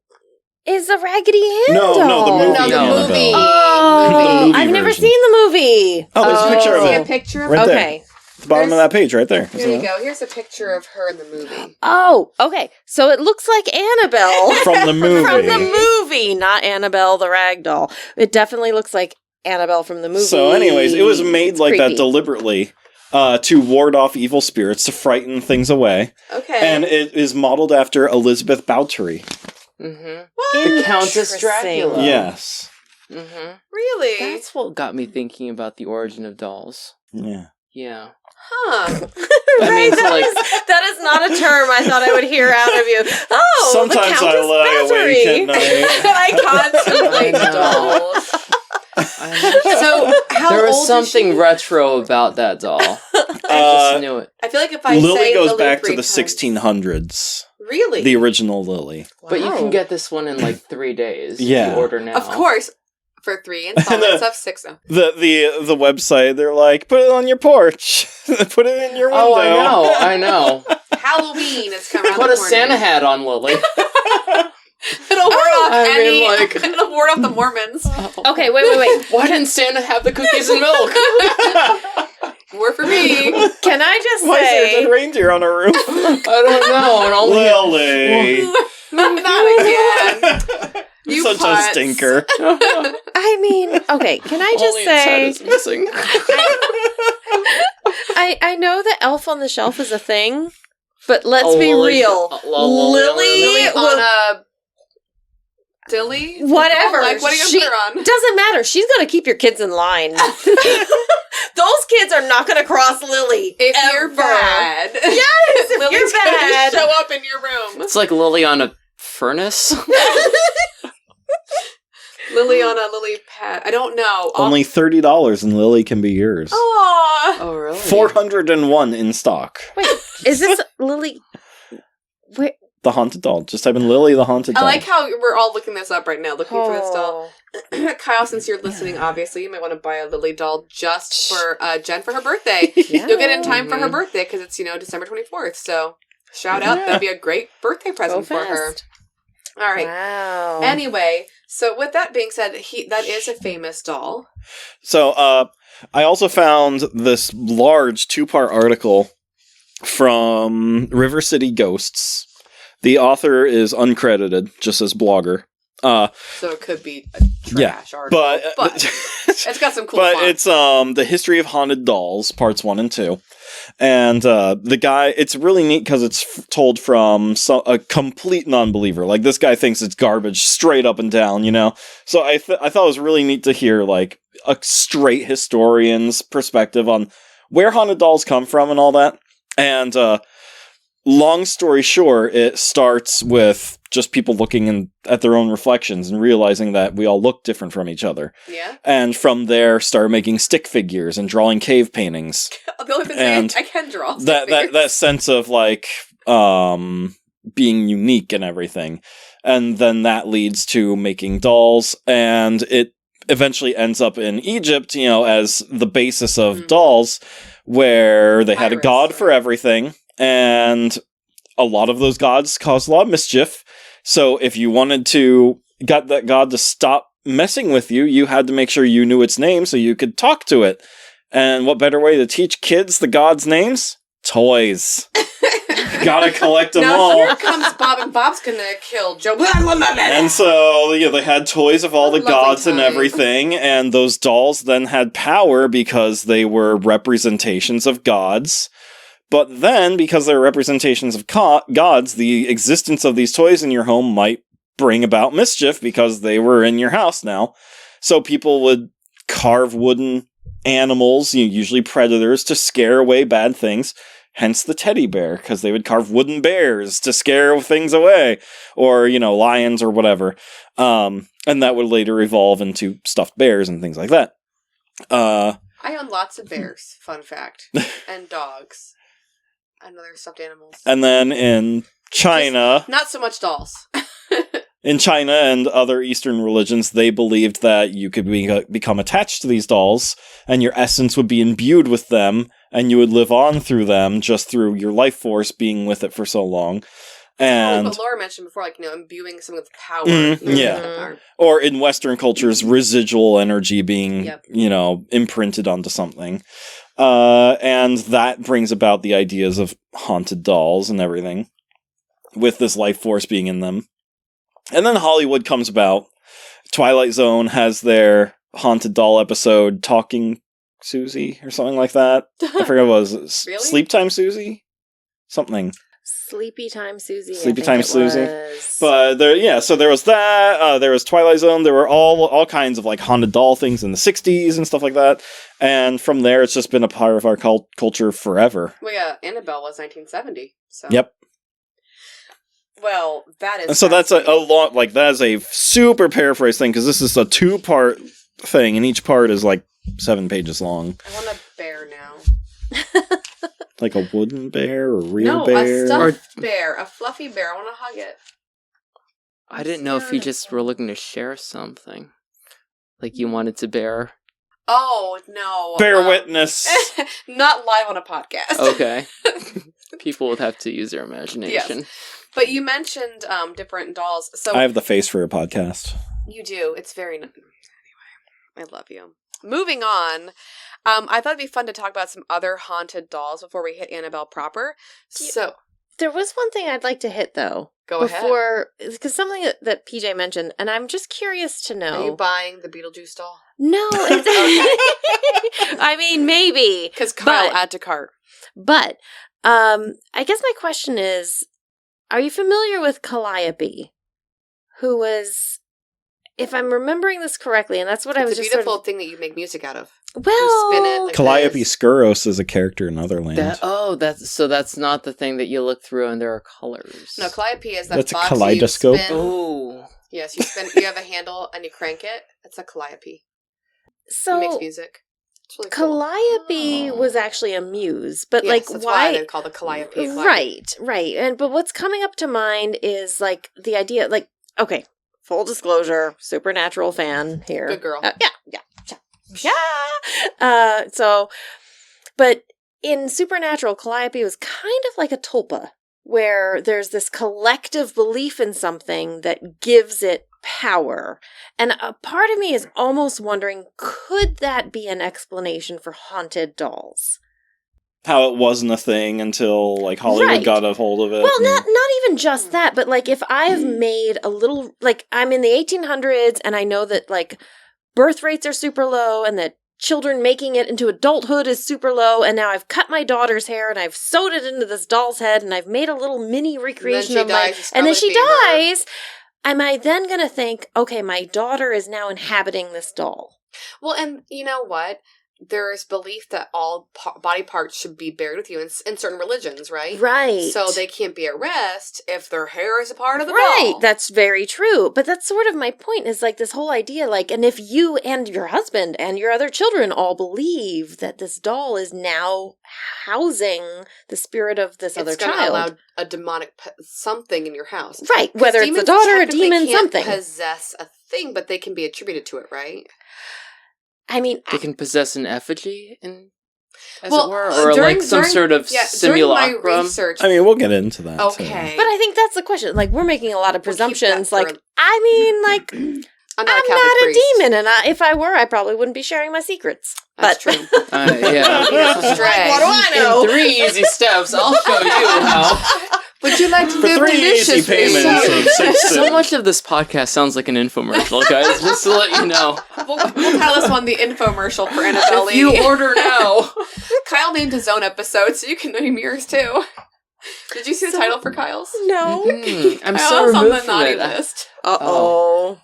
Speaker 2: is a Raggedy Ann doll.
Speaker 3: No, the movie.
Speaker 1: No, the movie.
Speaker 2: Oh,
Speaker 3: The movie
Speaker 2: I've never
Speaker 3: version.
Speaker 2: seen the movie.
Speaker 3: Oh, there's a picture of
Speaker 1: See
Speaker 3: it.
Speaker 1: a picture of
Speaker 3: Right
Speaker 1: her?
Speaker 3: there.
Speaker 2: Okay.
Speaker 3: At the bottom of that page, right there.
Speaker 1: Here you go. Here's a picture of her in the movie.
Speaker 2: Oh, okay. So it looks like Annabelle.
Speaker 3: From the movie.
Speaker 2: From the movie, not Annabelle the rag doll. It definitely looks like Annabelle from the movie.
Speaker 3: So anyways, it was made
Speaker 2: It's
Speaker 3: like
Speaker 2: creepy.
Speaker 3: that deliberately to ward off evil spirits, to frighten things away.
Speaker 1: Okay.
Speaker 3: And it is modeled after Elizabeth Báthory.
Speaker 4: Mm-hmm.
Speaker 1: What?
Speaker 4: The Countess
Speaker 2: Interesting.
Speaker 4: Dracula.
Speaker 3: Yes.
Speaker 4: Mm-hmm.
Speaker 1: Really?
Speaker 4: That's what got me thinking about the origin of dolls.
Speaker 3: Yeah.
Speaker 4: Yeah.
Speaker 1: Huh.
Speaker 4: That means like
Speaker 2: that is not a term I thought I would hear out of you. Oh,
Speaker 3: Sometimes
Speaker 2: the
Speaker 3: I lie awake at
Speaker 2: Bathory.
Speaker 3: night.
Speaker 1: I contemplate dolls. So, how
Speaker 4: there was
Speaker 1: old
Speaker 4: something
Speaker 1: is she?
Speaker 4: retro about that doll. I just knew it.
Speaker 1: I feel like if I
Speaker 3: Lily
Speaker 1: say
Speaker 3: goes
Speaker 1: Lily
Speaker 3: back to
Speaker 1: 3
Speaker 3: the
Speaker 1: times-
Speaker 3: 1600s.
Speaker 1: Really?
Speaker 3: The original Lily.
Speaker 4: But you
Speaker 2: Wow.
Speaker 4: can get this one in like 3 days.
Speaker 3: Yeah.
Speaker 4: If you order now.
Speaker 1: Of course. For 3 installments of 6. No.
Speaker 3: The website, they're like, put it on your porch. Put it in your window.
Speaker 4: Oh, I know.
Speaker 1: Halloween is coming around
Speaker 4: Put
Speaker 1: the
Speaker 4: a
Speaker 1: corner.
Speaker 4: Santa hat on, Lily.
Speaker 1: It'll ward off
Speaker 4: I mean,
Speaker 1: it'll ward off the Mormons.
Speaker 2: Okay, wait.
Speaker 4: Why didn't Santa have the cookies and milk?
Speaker 1: More for me.
Speaker 2: Can I just
Speaker 3: Why is there a
Speaker 2: say...
Speaker 3: dead reindeer on a roof?
Speaker 4: I don't know. And only
Speaker 3: Lily.
Speaker 1: Not again. You
Speaker 3: Such
Speaker 1: putz.
Speaker 3: a stinker.
Speaker 2: I mean, okay, can I just
Speaker 4: only
Speaker 2: say...
Speaker 4: its head is missing.
Speaker 2: I know that Elf on the Shelf is a thing, but let's
Speaker 4: Oh,
Speaker 2: be
Speaker 4: Lily-
Speaker 2: real.
Speaker 1: Lily
Speaker 2: Lily
Speaker 1: on
Speaker 2: will...
Speaker 1: a dilly?
Speaker 2: Whatever.
Speaker 1: Like, what are you going
Speaker 2: She-
Speaker 1: to put her on?
Speaker 2: Doesn't matter. She's going to keep your kids in line. Those kids are not going to cross Lily.
Speaker 1: If
Speaker 2: ever.
Speaker 1: you're bad.
Speaker 2: Yes, if
Speaker 1: Lily's
Speaker 2: you're bad.
Speaker 1: gonna show up in your room.
Speaker 4: It's like Lily on a furnace.
Speaker 1: Lily on a lily pad. I don't know.
Speaker 3: Only $30 and Lily can be yours.
Speaker 1: Aww.
Speaker 4: Oh, really?
Speaker 3: 401 in stock.
Speaker 2: Wait, is this Lily? Where?
Speaker 3: the haunted doll. Just type in Lily the haunted
Speaker 1: I
Speaker 3: doll.
Speaker 1: like how we're all looking this up right now, looking for this doll.
Speaker 2: Oh.
Speaker 1: Kyle, since you're listening, obviously, you might want to buy a Lily doll just for Jen for her birthday.
Speaker 2: Yeah.
Speaker 1: You'll get it in time for her birthday because it's, December 24th. So shout out. That'd be a great birthday present for her.
Speaker 2: Fast.
Speaker 1: All right.
Speaker 2: Wow.
Speaker 1: Anyway, so with that being said, that is a famous doll.
Speaker 3: So, I also found this large 2-part article from River City Ghosts. The author is uncredited, just as blogger.
Speaker 1: So it could be a trash article, but it's got some cool
Speaker 3: But
Speaker 1: font.
Speaker 3: it's the history of haunted dolls, parts 1 and 2. And the guy, it's really neat because it's told from a complete non-believer. Like, this guy thinks it's garbage straight up and down, So I thought it was really neat to hear, like, a straight historian's perspective on where haunted dolls come from and all that. And long story short, it starts with just people looking at their own reflections and realizing that we all look different from each other.
Speaker 1: Yeah.
Speaker 3: And from there, start making stick figures and drawing cave paintings.
Speaker 1: The only thing
Speaker 3: And
Speaker 1: I can draw
Speaker 3: that sense of like being unique and everything. And then that leads to making dolls, and it eventually ends up in Egypt, as the basis of dolls, where they had a
Speaker 1: Iris,
Speaker 3: god
Speaker 1: right?
Speaker 3: for everything, and a lot of those gods caused a lot of mischief. So if you wanted to get that god to stop messing with you, you had to make sure you knew its name so you could talk to it. And what better way to teach kids the gods' names? Toys. Gotta collect them
Speaker 1: now
Speaker 3: all.
Speaker 1: here comes Bob, and Bob's gonna kill Joe.
Speaker 3: And so, they had toys of all the
Speaker 1: Lovely
Speaker 3: gods and
Speaker 1: time.
Speaker 3: everything, and those dolls then had power because they were representations of gods. But then, because they're representations of gods, the existence of these toys in your home might bring about mischief because they were in your house now. So people would carve wooden animals, usually predators, to scare away bad things. Hence the teddy bear, because they would carve wooden bears to scare things away. Or, lions or whatever. And that would later evolve into stuffed bears and things like that.
Speaker 1: I own lots of bears, fun fact. And dogs. And other stuffed animals.
Speaker 3: And then in China...
Speaker 1: Not so much dolls.
Speaker 3: In China and other Eastern religions, they believed that you could become attached to these dolls, and your essence would be imbued with them, and you would live on through them just through your life force being with it for so long. And
Speaker 1: what Laura mentioned before, imbuing someone with power.
Speaker 3: yeah. Or in Western cultures, residual energy being, imprinted onto something. And that brings about the ideas of haunted dolls and everything, with this life force being in them. And then Hollywood comes about. Twilight Zone has their haunted doll episode, Talking Susie, or something like that. I forget what it was.
Speaker 1: Really?
Speaker 3: Sleep Time Susie? Something.
Speaker 2: Sleepy Time Susie.
Speaker 3: Sleepy Time Susie.
Speaker 2: Was.
Speaker 3: But so there was that. There was Twilight Zone. There were all kinds of like haunted doll things in the 60s and stuff like that. And from there, it's just been a part of our culture forever.
Speaker 1: Well, yeah, Annabelle was 1970. So.
Speaker 3: Yep.
Speaker 1: Well, that is.
Speaker 3: And so that's a lot. Like, that is a super paraphrase thing, because this is a 2-part thing, and each part is like 7 pages long.
Speaker 1: I want a bear now.
Speaker 3: Like a wooden bear or real
Speaker 1: No,
Speaker 3: bear?
Speaker 1: a stuffed bear, a fluffy bear. I want to hug it.
Speaker 4: I didn't know if you just were looking to share something. Like you wanted to bear.
Speaker 1: Oh, no.
Speaker 3: Bear witness.
Speaker 1: Not live on a podcast.
Speaker 4: Okay. People would have to use their imagination.
Speaker 1: Yes. But you mentioned different dolls. So
Speaker 3: I have the face for a podcast.
Speaker 1: You do. It's very... Anyway, I love you. Moving on, I thought it'd be fun to talk about some other haunted dolls before we hit Annabelle proper. So...
Speaker 2: There was one thing I'd like to hit, though.
Speaker 1: Go ahead.
Speaker 2: Because something that PJ mentioned, and I'm just curious to know.
Speaker 1: Are you buying the Beetlejuice doll?
Speaker 2: No. I mean, maybe.
Speaker 1: Because Kyle, add to cart.
Speaker 2: But I guess my question is, are you familiar with Calliope? Who was, if I'm remembering this correctly, and that's what I was
Speaker 1: It's a
Speaker 2: just
Speaker 1: beautiful
Speaker 2: sort of,
Speaker 1: thing that you make music out of.
Speaker 2: well,
Speaker 1: You spin it like
Speaker 3: Calliope
Speaker 1: this.
Speaker 3: Skuros is a character in Otherland.
Speaker 4: That's not the thing that you look through and there are colors.
Speaker 1: No, Calliope is that
Speaker 3: That's a
Speaker 1: box
Speaker 3: kaleidoscope.
Speaker 1: You spin.
Speaker 4: Oh.
Speaker 1: Yes, you spin. You have a handle and you crank it. It's a Calliope. It makes
Speaker 2: so
Speaker 1: music. It's really cool.
Speaker 2: Calliope was actually a muse, but
Speaker 1: Yes,
Speaker 2: like
Speaker 1: that's why
Speaker 2: why?
Speaker 1: they're called the Calliope.
Speaker 2: Right. But what's coming up to mind is like the idea, like, okay, full disclosure, Supernatural fan here.
Speaker 1: Good girl.
Speaker 2: But in Supernatural, Calliope was kind of like a tulpa, where there's this collective belief in something that gives it power. And a part of me is almost wondering, could that be an explanation for haunted dolls?
Speaker 3: How it wasn't a thing until like Hollywood
Speaker 2: Right.
Speaker 3: got a hold of it.
Speaker 2: Well,
Speaker 3: and-
Speaker 2: not even just that, but like if I've made a little, like I'm in the 1800s and I know that like birth rates are super low and that children making it into adulthood is super low, and now I've cut my daughter's hair and I've sewed it into this doll's head and I've made a little mini recreation of my, and then she dies. Am I then going to think, okay, my daughter is now inhabiting this doll?
Speaker 1: Well, and you know what? There is belief that all body parts should be buried with you in certain religions, right?
Speaker 2: Right.
Speaker 1: So they can't be at rest if their hair is a part of the
Speaker 2: right.
Speaker 1: doll.
Speaker 2: That's very true. But that's sort of my point, is like this whole idea, like, and if you and your husband and your other children all believe that this doll is now housing the spirit of this other
Speaker 1: it's going to
Speaker 2: child.
Speaker 1: allow a demonic something in your house.
Speaker 2: Right. Whether it's a daughter, a demon,
Speaker 1: can't
Speaker 2: something.
Speaker 1: possess a thing, but they can be attributed to it, right?
Speaker 2: I mean,
Speaker 4: They can possess an effigy, as
Speaker 1: Well,
Speaker 4: it were, or like some sort of
Speaker 1: during my
Speaker 4: simulacrum.
Speaker 1: research.
Speaker 3: I mean, we'll get into that.
Speaker 1: Okay.
Speaker 2: but I think that's the question. Like, we're making a lot of
Speaker 1: We'll keep that
Speaker 2: presumptions.
Speaker 1: for-
Speaker 2: Like, I mean, like,
Speaker 1: I'm not
Speaker 2: I'm
Speaker 1: a Catholic
Speaker 2: not a
Speaker 1: priest.
Speaker 2: demon, and if I were, I probably wouldn't be sharing my secrets.
Speaker 1: That's
Speaker 2: but
Speaker 1: true.
Speaker 4: Yeah.
Speaker 1: Stray.
Speaker 2: What do I know?
Speaker 4: In 3 easy steps, I'll show you how.
Speaker 1: Would you like to
Speaker 3: For
Speaker 1: live
Speaker 3: 3 easy
Speaker 1: deliciously?
Speaker 3: payments of 6
Speaker 4: So much of this podcast sounds like an infomercial, guys. Just to let you know.
Speaker 1: We'll tell us on the infomercial for Annabelle.
Speaker 4: If you order now.
Speaker 1: Kyle named his own episode, so you can name yours too. Did you see the title for Kyle's?
Speaker 2: No.
Speaker 4: I'm
Speaker 1: Kyle's
Speaker 4: so
Speaker 1: on
Speaker 4: removed
Speaker 1: the
Speaker 4: from
Speaker 1: naughty
Speaker 4: it.
Speaker 1: list.
Speaker 2: Uh-oh.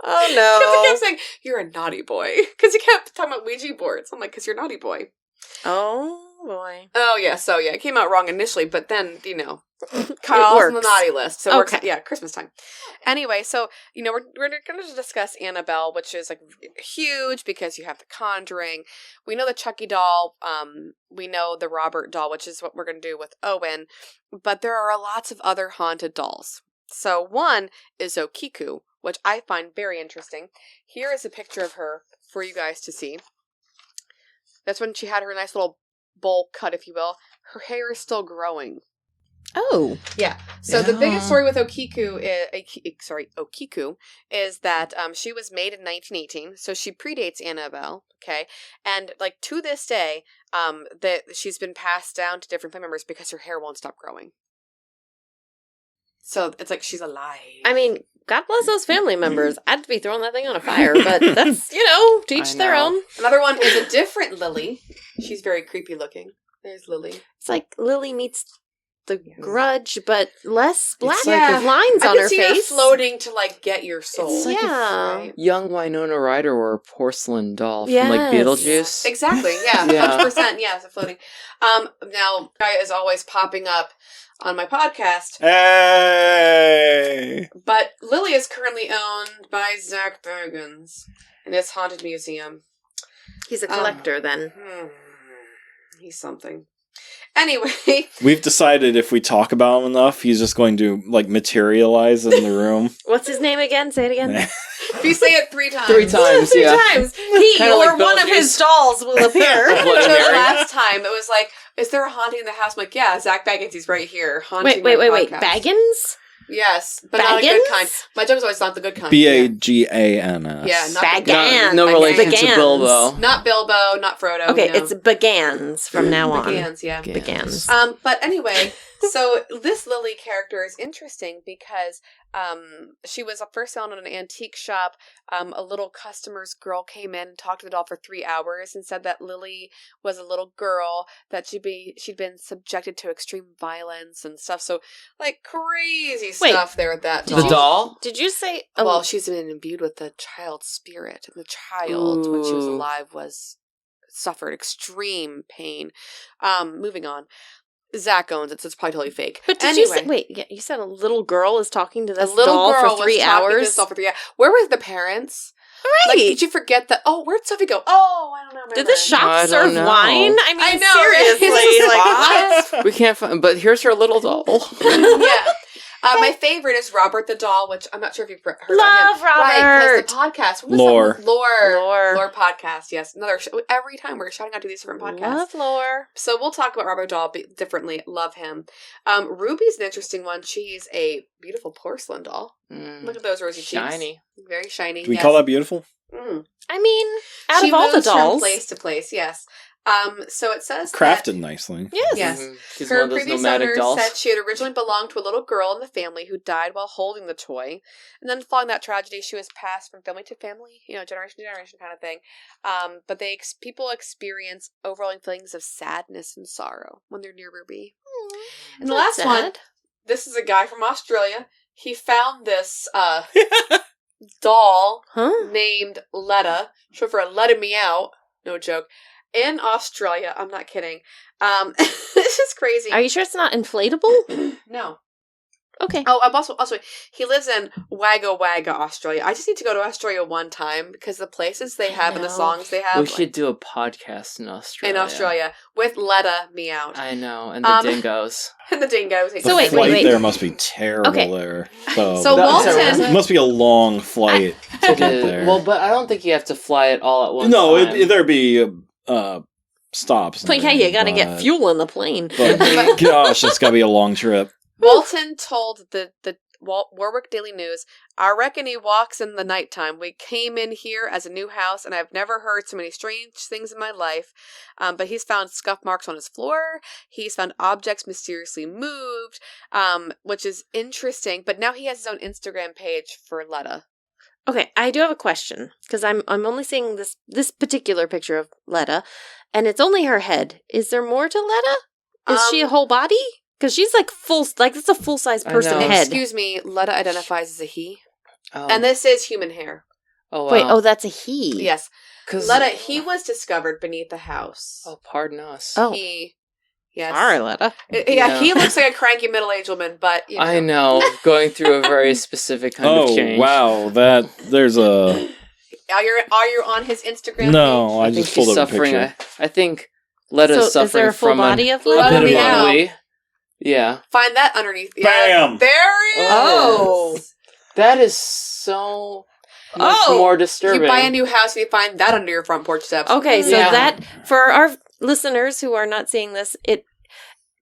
Speaker 2: Oh,
Speaker 1: Because he
Speaker 2: no.
Speaker 1: kept saying, "You're a naughty boy." Because he kept talking about Ouija boards. I'm like, "Because you're a naughty boy."
Speaker 2: Oh, boy.
Speaker 1: Oh, yeah. So, yeah, it came out wrong initially, but then, Kyle's on the
Speaker 2: works.
Speaker 1: naughty list. So, it works.
Speaker 2: Okay.
Speaker 1: Yeah, Christmas time. Anyway, so, we're going to discuss Annabelle, which is, like, huge because you have The Conjuring. We know the Chucky doll. We know the Robert doll, which is what we're going to do with Owen. But there are lots of other haunted dolls. So, one is Okiku, which I find very interesting. Here is a picture of her for you guys to see. That's when she had her nice little bowl cut, if you will. Her hair is still growing.
Speaker 2: Oh.
Speaker 1: Yeah. So the
Speaker 3: Yeah.
Speaker 1: biggest story with Okiku is that she was made in 1918, so she predates Annabelle. Okay, and like to this day, that she's been passed down to different family members because her hair won't stop growing. So it's like she's alive.
Speaker 2: I mean, God bless those family members. I'd be throwing that thing on a fire, but that's, teach their
Speaker 4: know.
Speaker 2: own.
Speaker 1: Another one is a different Lily. She's very creepy looking. There's Lily.
Speaker 2: It's like Lily meets the Grudge, but less black
Speaker 4: It's like
Speaker 2: with lines
Speaker 1: I
Speaker 2: on
Speaker 1: can
Speaker 2: her
Speaker 1: see
Speaker 2: face.
Speaker 1: her floating to like get your soul.
Speaker 4: It's like
Speaker 2: yeah.
Speaker 1: Right?
Speaker 4: Young Winona Ryder or a porcelain doll from
Speaker 2: Yes.
Speaker 4: like Beetlejuice.
Speaker 1: Exactly. Yeah.
Speaker 4: Yeah.
Speaker 1: 100%. Yeah. It's a floating. Now guy is always popping up on my podcast,
Speaker 3: Hey!
Speaker 1: but Lily is currently owned by Zach Bagans in his haunted museum.
Speaker 2: He's a collector then.
Speaker 1: He's something. Anyway,
Speaker 3: We've decided if we talk about him enough, he's just going to like materialize in the room.
Speaker 2: What's his name again? Say it again.
Speaker 1: if you say it 3 times.
Speaker 4: 3 times,
Speaker 2: Three
Speaker 4: yeah.
Speaker 2: times. He
Speaker 4: Kinda
Speaker 2: or
Speaker 4: like
Speaker 2: one of his
Speaker 4: Beetlejuice.
Speaker 2: dolls will appear.
Speaker 4: Bloody
Speaker 1: So
Speaker 4: Mary.
Speaker 1: last time it was like, is there a haunting in the house? I'm like, yeah, Zach Baggins, he's right here. Haunting
Speaker 2: wait.
Speaker 1: my podcast.
Speaker 2: Baggins?
Speaker 1: Yes, but not a good
Speaker 2: Baggins?
Speaker 1: kind. My joke is always not the good kind.
Speaker 3: Bagans.
Speaker 1: Yeah, not
Speaker 2: Baggins.
Speaker 4: No relation to
Speaker 2: Bagans.
Speaker 4: Bilbo.
Speaker 1: Not Bilbo, not Frodo.
Speaker 2: Okay,
Speaker 1: no.
Speaker 2: it's Bagans from now on.
Speaker 1: Bagans, yeah.
Speaker 2: Bagans.
Speaker 1: But anyway, so this Lily character is interesting because she was first found in an antique shop. A little customer's girl came in and talked to the doll for 3 hours and said that Lily was a little girl, that she'd been subjected to extreme violence and stuff. So like crazy stuff there at that
Speaker 4: The
Speaker 1: time.
Speaker 4: doll?
Speaker 2: Did you say?
Speaker 1: Well, she's been imbued with the child's spirit, and the child, when she was
Speaker 4: Ooh.
Speaker 1: alive, suffered extreme pain. Moving on. Zach owns it, so it's probably totally fake.
Speaker 2: But did
Speaker 1: anyway,
Speaker 2: you say? Wait, yeah, you said a little girl is talking to
Speaker 1: a
Speaker 2: this
Speaker 1: little
Speaker 2: doll
Speaker 1: girl
Speaker 2: for 3
Speaker 1: was talking to
Speaker 2: hours.
Speaker 1: this doll for 3 hours. Where were the parents? Like, did you forget that? Oh, where'd Sophie go? Oh, I don't know.
Speaker 2: Did the shop
Speaker 4: I
Speaker 2: serve
Speaker 4: don't know.
Speaker 2: wine? I mean,
Speaker 1: I know,
Speaker 2: seriously.
Speaker 1: right?
Speaker 4: We can't find, but here's her little doll.
Speaker 1: Yeah. My favorite is Robert the Doll, which I'm not sure if you've heard
Speaker 2: Love
Speaker 1: of him. Right,
Speaker 2: Robert.
Speaker 1: because the podcast. What was
Speaker 3: Lore.
Speaker 1: that one?
Speaker 2: Lore.
Speaker 1: Lore podcast, like another every time we're shouting out to these different podcasts.
Speaker 2: Love lore.
Speaker 1: So we'll talk about Robert Doll differently. Love him. Ruby's an interesting one. She's a beautiful porcelain doll. Look at those rosy cheeks.
Speaker 4: Shiny.
Speaker 1: Very shiny.
Speaker 3: Do we call that beautiful?
Speaker 1: Mm.
Speaker 2: I mean, out
Speaker 1: She
Speaker 2: of all the
Speaker 1: moves from
Speaker 2: dolls.
Speaker 1: place to place, yes. So it says
Speaker 3: Crafted nicely.
Speaker 2: Yes.
Speaker 1: Yes.
Speaker 4: She's
Speaker 1: Her
Speaker 4: one of those
Speaker 1: previous
Speaker 4: nomadic
Speaker 1: owner
Speaker 4: dolls.
Speaker 1: said she had originally belonged to a little girl in the family who died while holding the toy. And then following that tragedy, she was passed from family to family, generation to generation kind of thing. But people experience overwhelming feelings of sadness and sorrow when they're near Ruby. And the last one, this is a guy from Australia. He found this doll named Letta, short for Letting Me Out, no joke, in Australia. I'm not kidding. This is crazy.
Speaker 2: Are you sure it's not inflatable?
Speaker 1: No.
Speaker 2: Okay.
Speaker 1: Oh, I'm also he lives in Wagga Wagga, Australia. I just need to go to Australia one time because the places they have and the songs they have.
Speaker 4: We should do a podcast in Australia.
Speaker 1: In Australia with Letta Me Out.
Speaker 4: I know, and the dingoes.
Speaker 1: And the dingoes.
Speaker 3: The
Speaker 2: So wait.
Speaker 3: flight there must be terrible there.
Speaker 1: So
Speaker 4: Walton-
Speaker 3: It must be a long flight to
Speaker 4: It
Speaker 3: get
Speaker 4: is.
Speaker 3: there.
Speaker 4: Well, but I don't think you have to fly it all at once.
Speaker 3: no,
Speaker 4: time.
Speaker 3: there'd be stops.
Speaker 2: But yeah, you gotta get fuel in the plane.
Speaker 3: But gosh, it's gotta be a long trip.
Speaker 1: Walton told the Warwick Daily News, "I reckon he walks in the nighttime. We came in here as a new house, and I've never heard so many strange things in my life. But he's found scuff marks on his floor. He's found objects mysteriously moved, which is interesting. But now he has his own Instagram page for Letta.
Speaker 2: Okay, I do have a question because I'm only seeing this particular picture of Letta, and it's only her head. Is there more to Letta? Is she a whole body? Because she's like it's a full size person
Speaker 4: know.
Speaker 2: head.
Speaker 1: Excuse me, Letta identifies as a he,
Speaker 4: Oh.
Speaker 1: and this is human hair.
Speaker 4: Oh, wow.
Speaker 2: Wait, that's a he.
Speaker 1: Yes,
Speaker 4: 'Cause-
Speaker 1: Letta. He was discovered beneath the house.
Speaker 4: Oh, pardon us.
Speaker 2: Oh.
Speaker 1: He. Yes.
Speaker 2: Sorry, Letta.
Speaker 1: Yeah, he looks like a cranky middle-aged woman, but
Speaker 4: I know, going through a very specific kind of change.
Speaker 3: Wow, there's a
Speaker 1: Are you on his Instagram?
Speaker 3: no.
Speaker 1: page?
Speaker 3: I
Speaker 4: I think
Speaker 3: just pulled
Speaker 4: she's
Speaker 3: up a
Speaker 4: suffering.
Speaker 3: picture.
Speaker 4: I think Letta's
Speaker 2: So is there
Speaker 4: suffering
Speaker 2: a full
Speaker 4: from
Speaker 2: body
Speaker 4: a
Speaker 2: of
Speaker 4: bit
Speaker 2: Letta?
Speaker 4: of
Speaker 1: Let me out.
Speaker 4: ennui. Yeah.
Speaker 1: Find that underneath.
Speaker 3: Bam!
Speaker 1: Yeah, there he is.
Speaker 2: Oh.
Speaker 4: That is so much
Speaker 1: Oh,
Speaker 4: more
Speaker 1: You
Speaker 4: disturbing.
Speaker 1: buy a new house and you find that under your front porch steps.
Speaker 2: Okay, so
Speaker 4: Yeah.
Speaker 2: that for our listeners who are not seeing this,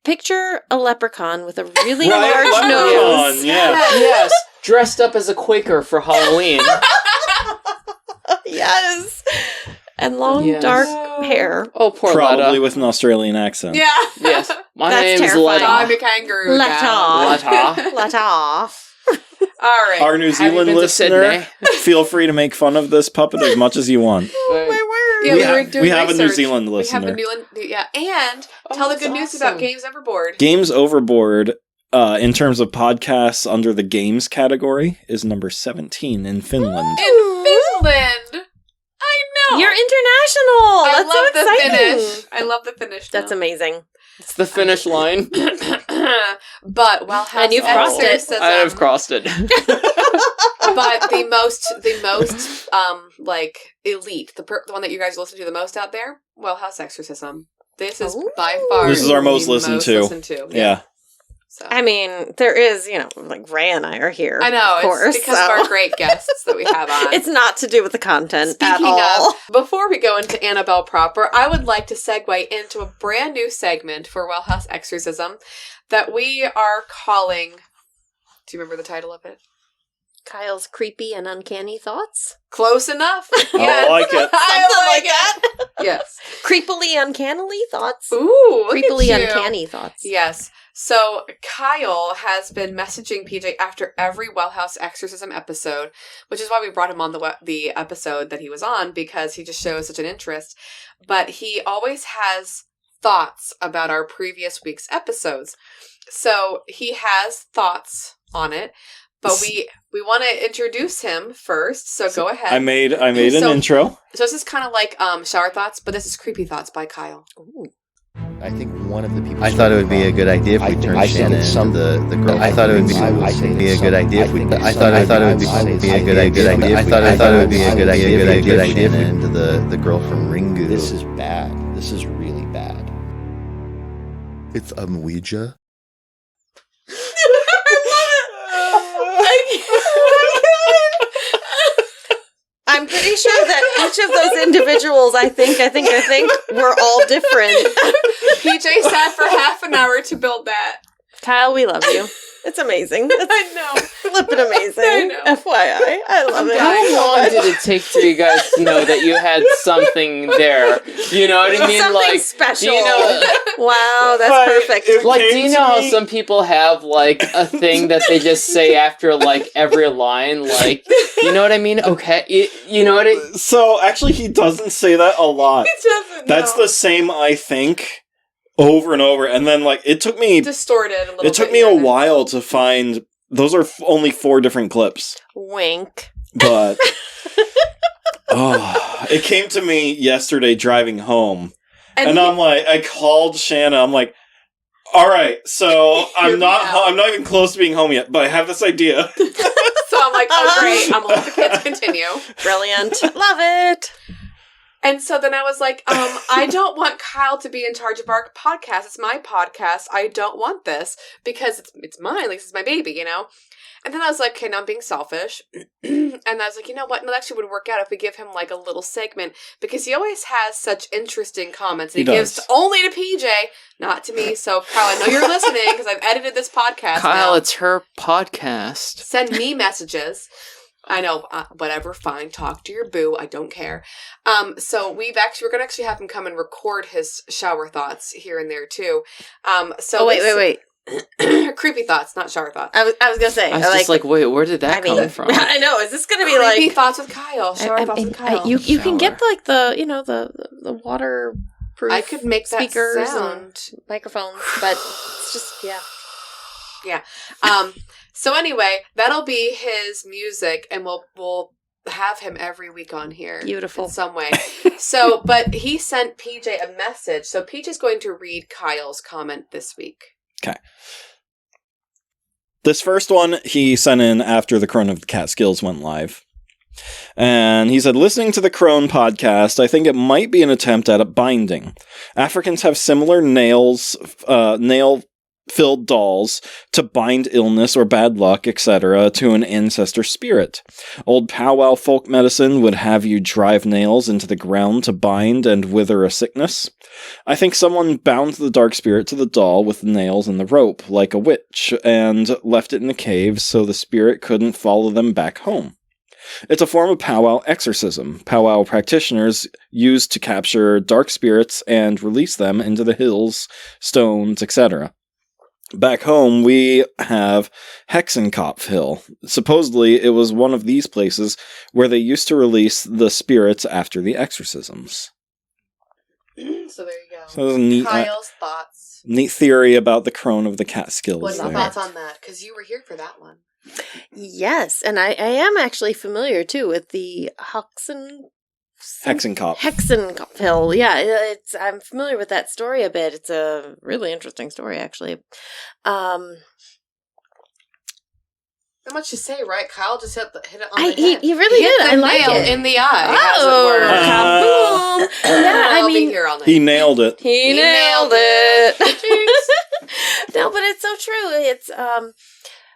Speaker 2: picture a leprechaun with a really
Speaker 3: Right,
Speaker 2: large
Speaker 3: leprechaun,
Speaker 2: nose.
Speaker 3: yeah.
Speaker 4: Yes, dressed up as a Quaker for Halloween.
Speaker 2: Yes. And long
Speaker 4: Yes.
Speaker 2: dark hair.
Speaker 4: Oh, poor
Speaker 3: Probably
Speaker 4: Letta.
Speaker 3: with an Australian accent.
Speaker 1: Yeah.
Speaker 4: Yes, my
Speaker 2: That's
Speaker 4: name's
Speaker 2: terrifying.
Speaker 1: I'm
Speaker 4: Letta.
Speaker 1: a kangaroo.
Speaker 2: Letta.
Speaker 1: gal.
Speaker 4: Letta.
Speaker 2: Letta.
Speaker 1: All right.
Speaker 3: Our New
Speaker 4: Have you
Speaker 3: Zealand
Speaker 4: been to
Speaker 3: listener,
Speaker 4: Sydney?
Speaker 3: feel free to make fun of this puppet as much as you want.
Speaker 2: Oh, my word.
Speaker 1: Yeah,
Speaker 3: we
Speaker 1: we were
Speaker 3: have-
Speaker 1: doing
Speaker 3: we have a New
Speaker 1: research.
Speaker 3: Zealand
Speaker 1: We have a
Speaker 3: listener.
Speaker 1: new one. Yeah, and
Speaker 4: Oh,
Speaker 1: tell the
Speaker 4: that's
Speaker 1: good news
Speaker 4: awesome.
Speaker 1: about Games Overboard.
Speaker 3: Games Overboard, in terms of podcasts under the games category, is number 17 in Finland.
Speaker 1: In Finland. I know.
Speaker 2: You're international.
Speaker 1: I
Speaker 2: That's
Speaker 1: love
Speaker 2: so
Speaker 1: the
Speaker 2: exciting.
Speaker 1: finish. I love the finish.
Speaker 2: That's
Speaker 1: now.
Speaker 2: amazing.
Speaker 4: It's the finish line.
Speaker 1: But while House
Speaker 2: And you've crossed it.
Speaker 1: Exorcism,
Speaker 4: I have crossed it.
Speaker 1: but the most like elite, the one that you guys listen to the most out there, well, House Exorcism. This is
Speaker 2: Ooh.
Speaker 1: by far
Speaker 3: This is our
Speaker 1: the
Speaker 3: most listened to. Yeah.
Speaker 1: So
Speaker 2: I mean, there is, like Ray and I are here.
Speaker 1: I know,
Speaker 2: of course,
Speaker 1: it's because
Speaker 2: so.
Speaker 1: of our great guests that we have on.
Speaker 2: It's not to do with the content at
Speaker 1: Speaking
Speaker 2: all.
Speaker 1: of, before we go into Annabelle proper, I would like to segue into a brand new segment for Well House Exorcism that we are calling. Do you remember the title of it?
Speaker 2: Kyle's creepy and uncanny thoughts.
Speaker 1: Close enough.
Speaker 3: I like it.
Speaker 1: I like it. Yes.
Speaker 2: Creepily uncannily thoughts.
Speaker 1: Ooh, look
Speaker 2: Creepily
Speaker 1: at you.
Speaker 2: uncanny thoughts.
Speaker 1: Yes. So Kyle has been messaging PJ after every Well House Exorcism episode, which is why we brought him on the episode that he was on, because he just shows such an interest. But he always has thoughts about our previous week's episodes. So he has thoughts on it, but we want to introduce him first. So go ahead.
Speaker 3: I made an
Speaker 1: So-
Speaker 3: intro.
Speaker 1: So this is kind of like shower thoughts, but this is creepy thoughts by Kyle.
Speaker 2: Ooh.
Speaker 5: I think one of the people.
Speaker 6: I thought it would be a good idea if we turned Shannon into the girl. I thought it would be a good idea if we. I thought it would be a good idea. I thought it would be a good idea if we turned Shannon into the girl from Ringu.
Speaker 5: This is bad. This is really bad.
Speaker 6: It's Ouija.
Speaker 2: I'm pretty sure that each of those individuals, I think, we're all different.
Speaker 1: PJ sat for half an hour to build that.
Speaker 2: Kyle, we love you. It's amazing.
Speaker 1: I know.
Speaker 2: Flippin' amazing.
Speaker 1: I know.
Speaker 2: FYI. I love it.
Speaker 4: How long did it take for you guys to know that you had something there? You know what I mean?
Speaker 2: Something
Speaker 4: like,
Speaker 2: special.
Speaker 4: Do you know,
Speaker 2: Wow, that's perfect.
Speaker 4: like, do you know how some people have, like, a thing that they just say after, like, every line? Like, you know what I mean? Okay. You know what I mean?
Speaker 3: So, actually, he doesn't say that a lot.
Speaker 1: He doesn't.
Speaker 3: That's the same, I think, over and over. And then, like, it took me...
Speaker 1: distorted a little
Speaker 3: It took
Speaker 1: bit
Speaker 3: me a
Speaker 1: here and there.
Speaker 3: while to find... Those are only 4 different clips.
Speaker 2: Wink.
Speaker 3: But... it came to me yesterday driving home. And I'm like, I called Shanna. I'm like, all right, so I'm not even close to being home yet, but I have this idea.
Speaker 1: So I'm like, oh great, I'm gonna let the kids continue.
Speaker 2: Brilliant. Love it.
Speaker 1: And so then I was like, I don't want Kyle to be in charge of our podcast. It's my podcast. I don't want this because it's mine. Like, it's my baby, you know? And then I was like, okay, now I'm being selfish. And I was like, you know what? No, that actually would work out if we give him like a little segment because he always has such interesting comments. And he gives only to PJ, not to me. So, Kyle, I know you're listening because I've edited this podcast.
Speaker 4: Kyle,
Speaker 1: now.
Speaker 4: it's her podcast.
Speaker 1: Send me messages. I know, whatever, fine. Talk to your boo. I don't care. So we're gonna actually have him come and record his shower thoughts here and there too. So
Speaker 2: wait.
Speaker 1: Creepy thoughts, not shower thoughts.
Speaker 2: I was gonna say.
Speaker 4: I was just like, wait, where did that come from?
Speaker 2: I know. Is this gonna be
Speaker 1: Creepy
Speaker 2: like
Speaker 1: thoughts with Kyle? Shower thoughts with Kyle.
Speaker 2: You can get like the waterproof.
Speaker 1: I could make that
Speaker 2: speakers
Speaker 1: sound.
Speaker 2: and microphones, but it's just
Speaker 1: yeah. So anyway, that'll be his music, and we'll have him every week on here.
Speaker 2: Beautiful.
Speaker 1: In some way. So, but he sent PJ a message. So PJ's going to read Kyle's comment this week.
Speaker 3: Okay. This first one he sent in after the Crone of the Catskills went live. And he said, listening to the Crone podcast, I think it might be an attempt at a binding. Africans have similar nail-filled dolls to bind illness or bad luck, etc., to an ancestor spirit. Old powwow folk medicine would have you drive nails into the ground to bind and wither a sickness. I think someone bound the dark spirit to the doll with the nails and the rope, like a witch, and left it in a cave so the spirit couldn't follow them back home. It's a form of powwow exorcism. Powwow practitioners used to capture dark spirits and release them into the hills, stones, etc. Back home, we have Hexenkopf Hill. Supposedly, it was one of these places where they used to release the spirits after the exorcisms.
Speaker 1: So there you go.
Speaker 3: So that's a neat,
Speaker 1: Kyle's thoughts.
Speaker 3: neat theory about the Crone of the Catskills.
Speaker 1: What's your
Speaker 3: there.
Speaker 1: thoughts on that? Because you were here for that one.
Speaker 2: yes, and I am actually familiar too with the
Speaker 3: Hexenkopf
Speaker 2: Hill. Yeah, I'm familiar with that story a bit. It's a really interesting story, actually.
Speaker 1: Not much to say, right? Kyle just hit it on the head.
Speaker 2: He really did. I like
Speaker 1: nail
Speaker 2: it.
Speaker 1: in the eye.
Speaker 2: Oh, kaboom! Yeah,
Speaker 1: I'll
Speaker 2: I
Speaker 1: be
Speaker 2: mean,
Speaker 1: here all night.
Speaker 3: He nailed it.
Speaker 2: he nailed it. No, but it's so true. It's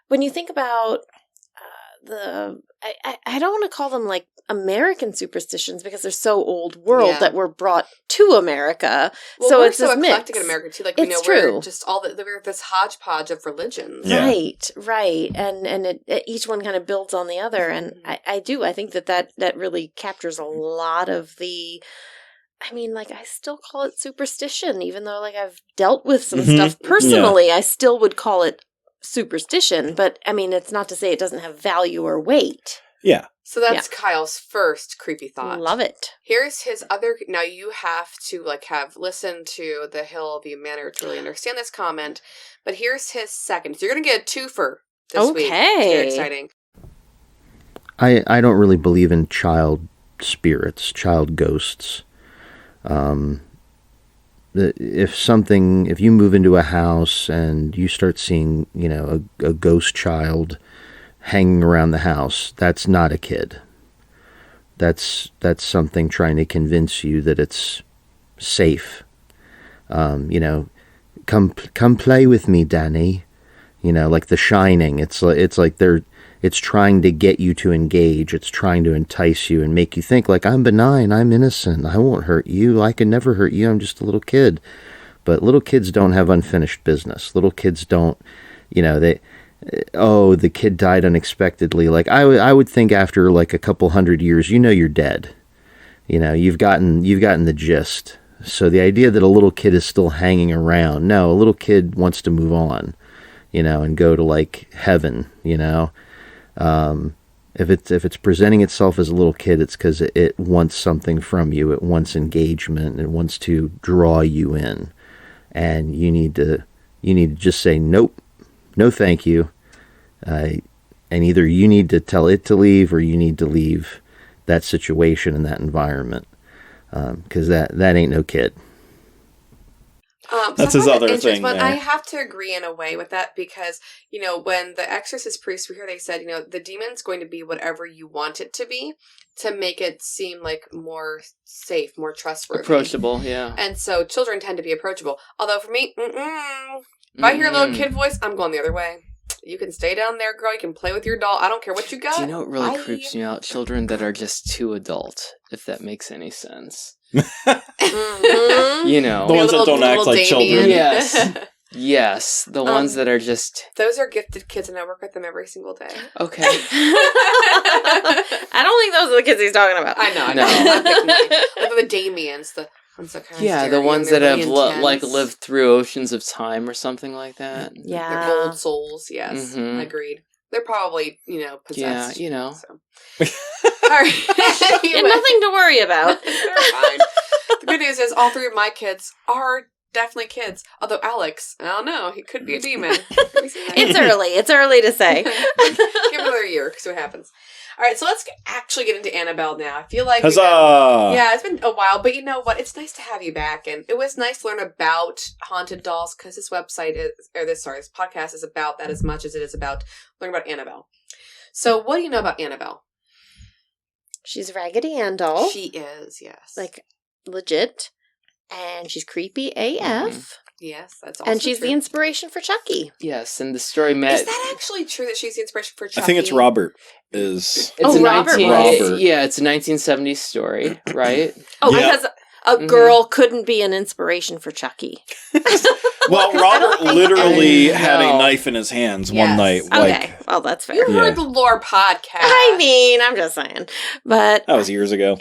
Speaker 2: when you think about I don't want to call them like American superstitions because they're so old world that were brought to America.
Speaker 1: Well,
Speaker 2: so
Speaker 1: we're
Speaker 2: it's
Speaker 1: so
Speaker 2: this
Speaker 1: eclectic
Speaker 2: mix.
Speaker 1: in America too. Like
Speaker 2: It's
Speaker 1: we're
Speaker 2: true.
Speaker 1: just we're this hodgepodge of religions.
Speaker 3: Yeah.
Speaker 2: Right, and each one kind of builds on the other, and I think that really captures a lot of the. I mean, like, I still call it superstition, even though, like, I've dealt with some stuff personally. I still would call it superstition, but, I mean, it's not to say it doesn't have value or weight.
Speaker 3: Yeah.
Speaker 1: So that's Kyle's first creepy thought.
Speaker 2: Love it.
Speaker 1: Here's his other. Now you have to have listened to The Hill of the Manor to really understand this comment. But here's his second. So you're gonna get a twofer this week. It's very exciting.
Speaker 5: I don't really believe in child spirits, child ghosts. if you move into a house and you start seeing, a ghost child hanging around the house, that's not a kid. That's something trying to convince you that it's safe. Come play with me, Danny. Like The Shining. It's like it's trying to get you to engage. It's trying to entice you and make you think like, I'm benign, I'm innocent, I won't hurt you, I can never hurt you, I'm just a little kid. But little kids don't have unfinished business. Little kids don't, the kid died unexpectedly. Like I would think after like a couple hundred years, you're dead. You've gotten the gist. So the idea that a little kid is still hanging around, no, a little kid wants to move on, and go to like heaven, If it's presenting itself as a little kid, it's because it wants something from you. It wants engagement. It wants to draw you in, and you need to just say nope, no, thank you, and either you need to tell it to leave or you need to leave that situation and that environment, because that ain't no kid.
Speaker 3: That's his other thing.
Speaker 1: But I have to agree in a way with that because, when the exorcist priests were here, they said, the demon's going to be whatever you want it to be to make it seem like more safe, more trustworthy.
Speaker 4: Approachable, yeah.
Speaker 1: And so children tend to be approachable. Although for me, if I hear a little kid voice, I'm going the other way. You can stay down there, girl. You can play with your doll. I don't care what you got.
Speaker 4: Do you know what really creeps me out? Children that are just too adult, if that makes any sense.
Speaker 2: Mm-hmm.
Speaker 3: The ones that don't act like children.
Speaker 4: Yes, the ones that are just...
Speaker 1: Those are gifted kids, and I work with them every single day.
Speaker 4: Okay.
Speaker 2: I don't think those are the kids he's talking about.
Speaker 1: I know. I'm thinking like the Damians, the ones that kind of
Speaker 4: the ones that have lived through oceans of time or something like that.
Speaker 2: Yeah.
Speaker 1: They're bold souls, yes.
Speaker 4: Mm-hmm.
Speaker 1: Agreed. They're So. All right.
Speaker 2: And nothing to worry about.
Speaker 1: They're fine. The good news is all three of my kids are definitely kids. Although Alex, I don't know, he could be a demon.
Speaker 2: It's early. It's early to say.
Speaker 1: Give him another year, see what happens. All right, so let's actually get into Annabelle now. I feel like
Speaker 3: Huzzah!
Speaker 1: it's been a while, but you know what? It's nice to have you back, and it was nice to learn about haunted dolls because this podcast is about that as much as it is about learning about Annabelle. So, what do you know about Annabelle?
Speaker 2: She's Raggedy Ann doll.
Speaker 1: She is, yes.
Speaker 2: Like, legit. And she's creepy AF.
Speaker 1: Mm-hmm. Yes, that's also
Speaker 2: And she's
Speaker 1: true.
Speaker 2: the inspiration for Chucky.
Speaker 4: Yes, and the story
Speaker 1: Is that actually true that she's the inspiration for Chucky?
Speaker 3: I think it's Robert. It's
Speaker 2: Robert was.
Speaker 4: Yeah, it's a 1970s story, right?
Speaker 2: Because a girl couldn't be an inspiration for Chucky.
Speaker 3: Well, Robert literally had a knife in his hands one night.
Speaker 2: Okay, well, that's fair.
Speaker 1: You heard the lore podcast.
Speaker 2: I mean, I'm just saying. But
Speaker 3: that was years ago.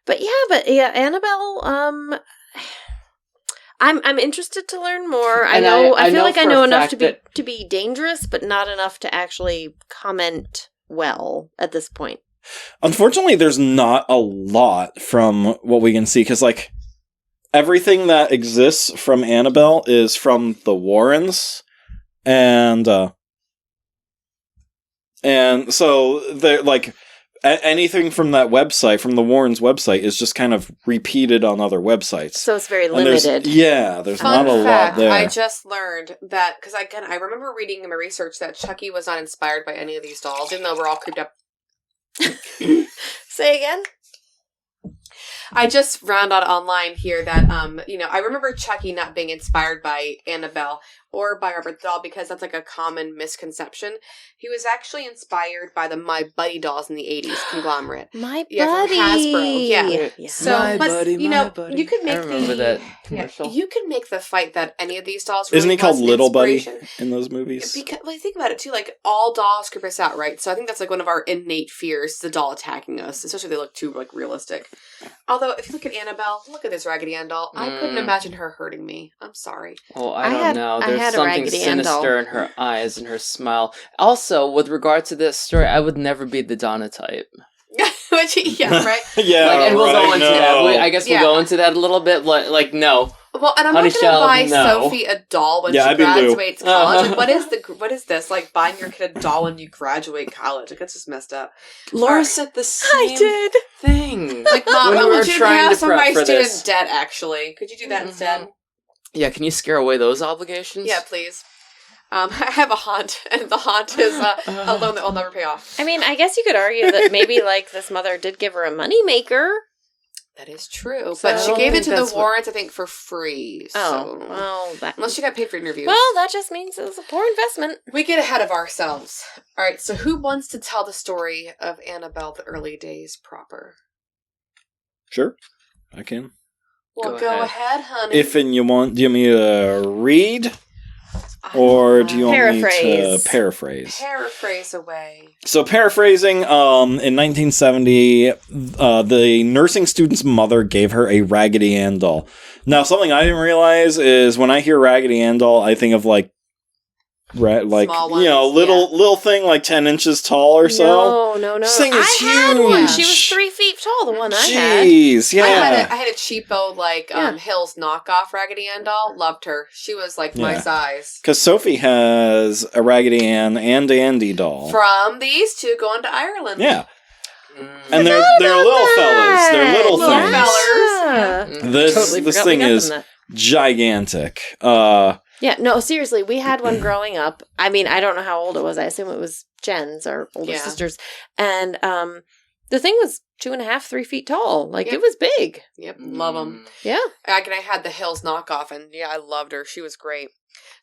Speaker 2: But Annabelle, I'm interested to learn more. I feel like I know enough to be dangerous, but not enough to actually comment well at this point.
Speaker 3: Unfortunately, there's not a lot from what we can see, because, everything that exists from Annabelle is from the Warrens, and so they're, anything from that website, from the Warrens website, is just kind of repeated on other websites.
Speaker 2: So it's very limited.
Speaker 3: There's
Speaker 1: Fun
Speaker 3: not a
Speaker 1: fact,
Speaker 3: lot there.
Speaker 1: I just learned that, because I remember reading in my research that Chucky was not inspired by any of these dolls, even though we're all creeped up.
Speaker 2: Say again?
Speaker 1: I just found out online here that, I remember Chucky not being inspired by Annabelle or by Robert the Doll because that's a common misconception. He was actually inspired by the My Buddy dolls in the 80s conglomerate.
Speaker 2: My Buddy.
Speaker 1: From Hasbro. Yeah. So,
Speaker 4: My buddy.
Speaker 1: You could make
Speaker 4: I remember that commercial.
Speaker 1: You can make the fight that any of these dolls
Speaker 3: Isn't he called
Speaker 1: was an
Speaker 3: Little Buddy
Speaker 1: inspiration.
Speaker 3: in those movies?
Speaker 1: Because, think about it too. All dolls creep us out, right? So I think that's one of our innate fears: the doll attacking us, especially if they look too realistic. Although, if you look at Annabelle, look at this Raggedy Ann doll. I couldn't imagine her hurting me. I'm sorry.
Speaker 4: Oh, I don't know. There's something sinister in her eyes and her smile. Also, with regard to this story, I would never be the Donna type.
Speaker 1: Yeah, right?
Speaker 3: Yeah,
Speaker 4: and we'll go into that.
Speaker 1: I
Speaker 4: guess we'll go into that a little bit. No.
Speaker 1: Well, and I'm
Speaker 4: Honey
Speaker 1: not going to buy
Speaker 4: no.
Speaker 1: Sophie a doll when she
Speaker 3: I'd be Lou.
Speaker 1: graduates college. What is this? Buying your kid a doll when you graduate college? It's just messed up.
Speaker 4: Laura said the same.
Speaker 2: I did.
Speaker 4: thing.
Speaker 1: Like, Mom,
Speaker 4: When
Speaker 1: I
Speaker 4: we were
Speaker 1: want you to
Speaker 4: trying
Speaker 1: have
Speaker 4: to
Speaker 1: some of
Speaker 4: prep
Speaker 1: my
Speaker 4: for
Speaker 1: student
Speaker 4: this.
Speaker 1: debt, actually. Could you do that instead?
Speaker 4: Yeah, can you scare away those obligations?
Speaker 1: Yeah, please. I have a haunt, and the haunt is a loan that will never pay off.
Speaker 2: I mean, I guess you could argue that maybe, like, this mother did give her a moneymaker.
Speaker 1: That is true.
Speaker 2: So-
Speaker 1: But she gave it to the
Speaker 4: That's what-
Speaker 1: warrants, I think, for free.
Speaker 2: Oh,
Speaker 1: So.
Speaker 2: well, that...
Speaker 1: Unless she got paid for interviews.
Speaker 2: Well, that just means it was a poor investment.
Speaker 1: We get ahead of ourselves. All right, so who wants to tell the story of Annabelle the early days proper?
Speaker 3: Sure, I can.
Speaker 1: Well,
Speaker 4: Go
Speaker 1: go
Speaker 4: ahead.
Speaker 1: ahead, honey.
Speaker 3: If and you want, do you want me to read, or do you want me
Speaker 2: Paraphrase.
Speaker 3: to paraphrase?
Speaker 1: Paraphrase away.
Speaker 3: So paraphrasing, in 1970, the nursing student's mother gave her a Raggedy Ann doll. Now, something I didn't realize is when I hear Raggedy Ann doll, I think of like
Speaker 1: Small ones,
Speaker 3: little thing like 10 inches tall or so.
Speaker 2: No.
Speaker 3: This thing is
Speaker 2: I had one. She was
Speaker 3: huge.
Speaker 2: 3 feet tall, the one I had.
Speaker 3: Jeez,
Speaker 1: I
Speaker 3: yeah.
Speaker 1: had a cheapo, like,
Speaker 2: Yeah.
Speaker 1: Hills knockoff Raggedy Ann doll. Loved her. She was, like, my
Speaker 3: Yeah.
Speaker 1: size.
Speaker 3: Because Sophie has a Raggedy Ann and Andy doll.
Speaker 1: From these two going to Ireland.
Speaker 3: Yeah.
Speaker 4: Mm.
Speaker 3: And they're little fellas. They're little
Speaker 1: Little
Speaker 3: things.
Speaker 1: fellers.
Speaker 4: Mm.
Speaker 3: This
Speaker 2: Totally
Speaker 3: this
Speaker 2: forgot we
Speaker 3: thing
Speaker 2: got them
Speaker 3: is
Speaker 2: that.
Speaker 3: gigantic.
Speaker 2: Yeah, no, seriously, we had one growing up. I mean, I don't know how old it was. I assume it was Jen's, our older
Speaker 1: Yeah.
Speaker 2: sisters. And the thing was 2.5, 3 feet tall. Like,
Speaker 1: Yep.
Speaker 2: it was big.
Speaker 1: Yep, love them.
Speaker 2: Yeah.
Speaker 1: I had the Hills knockoff, and yeah, I loved her. She was great.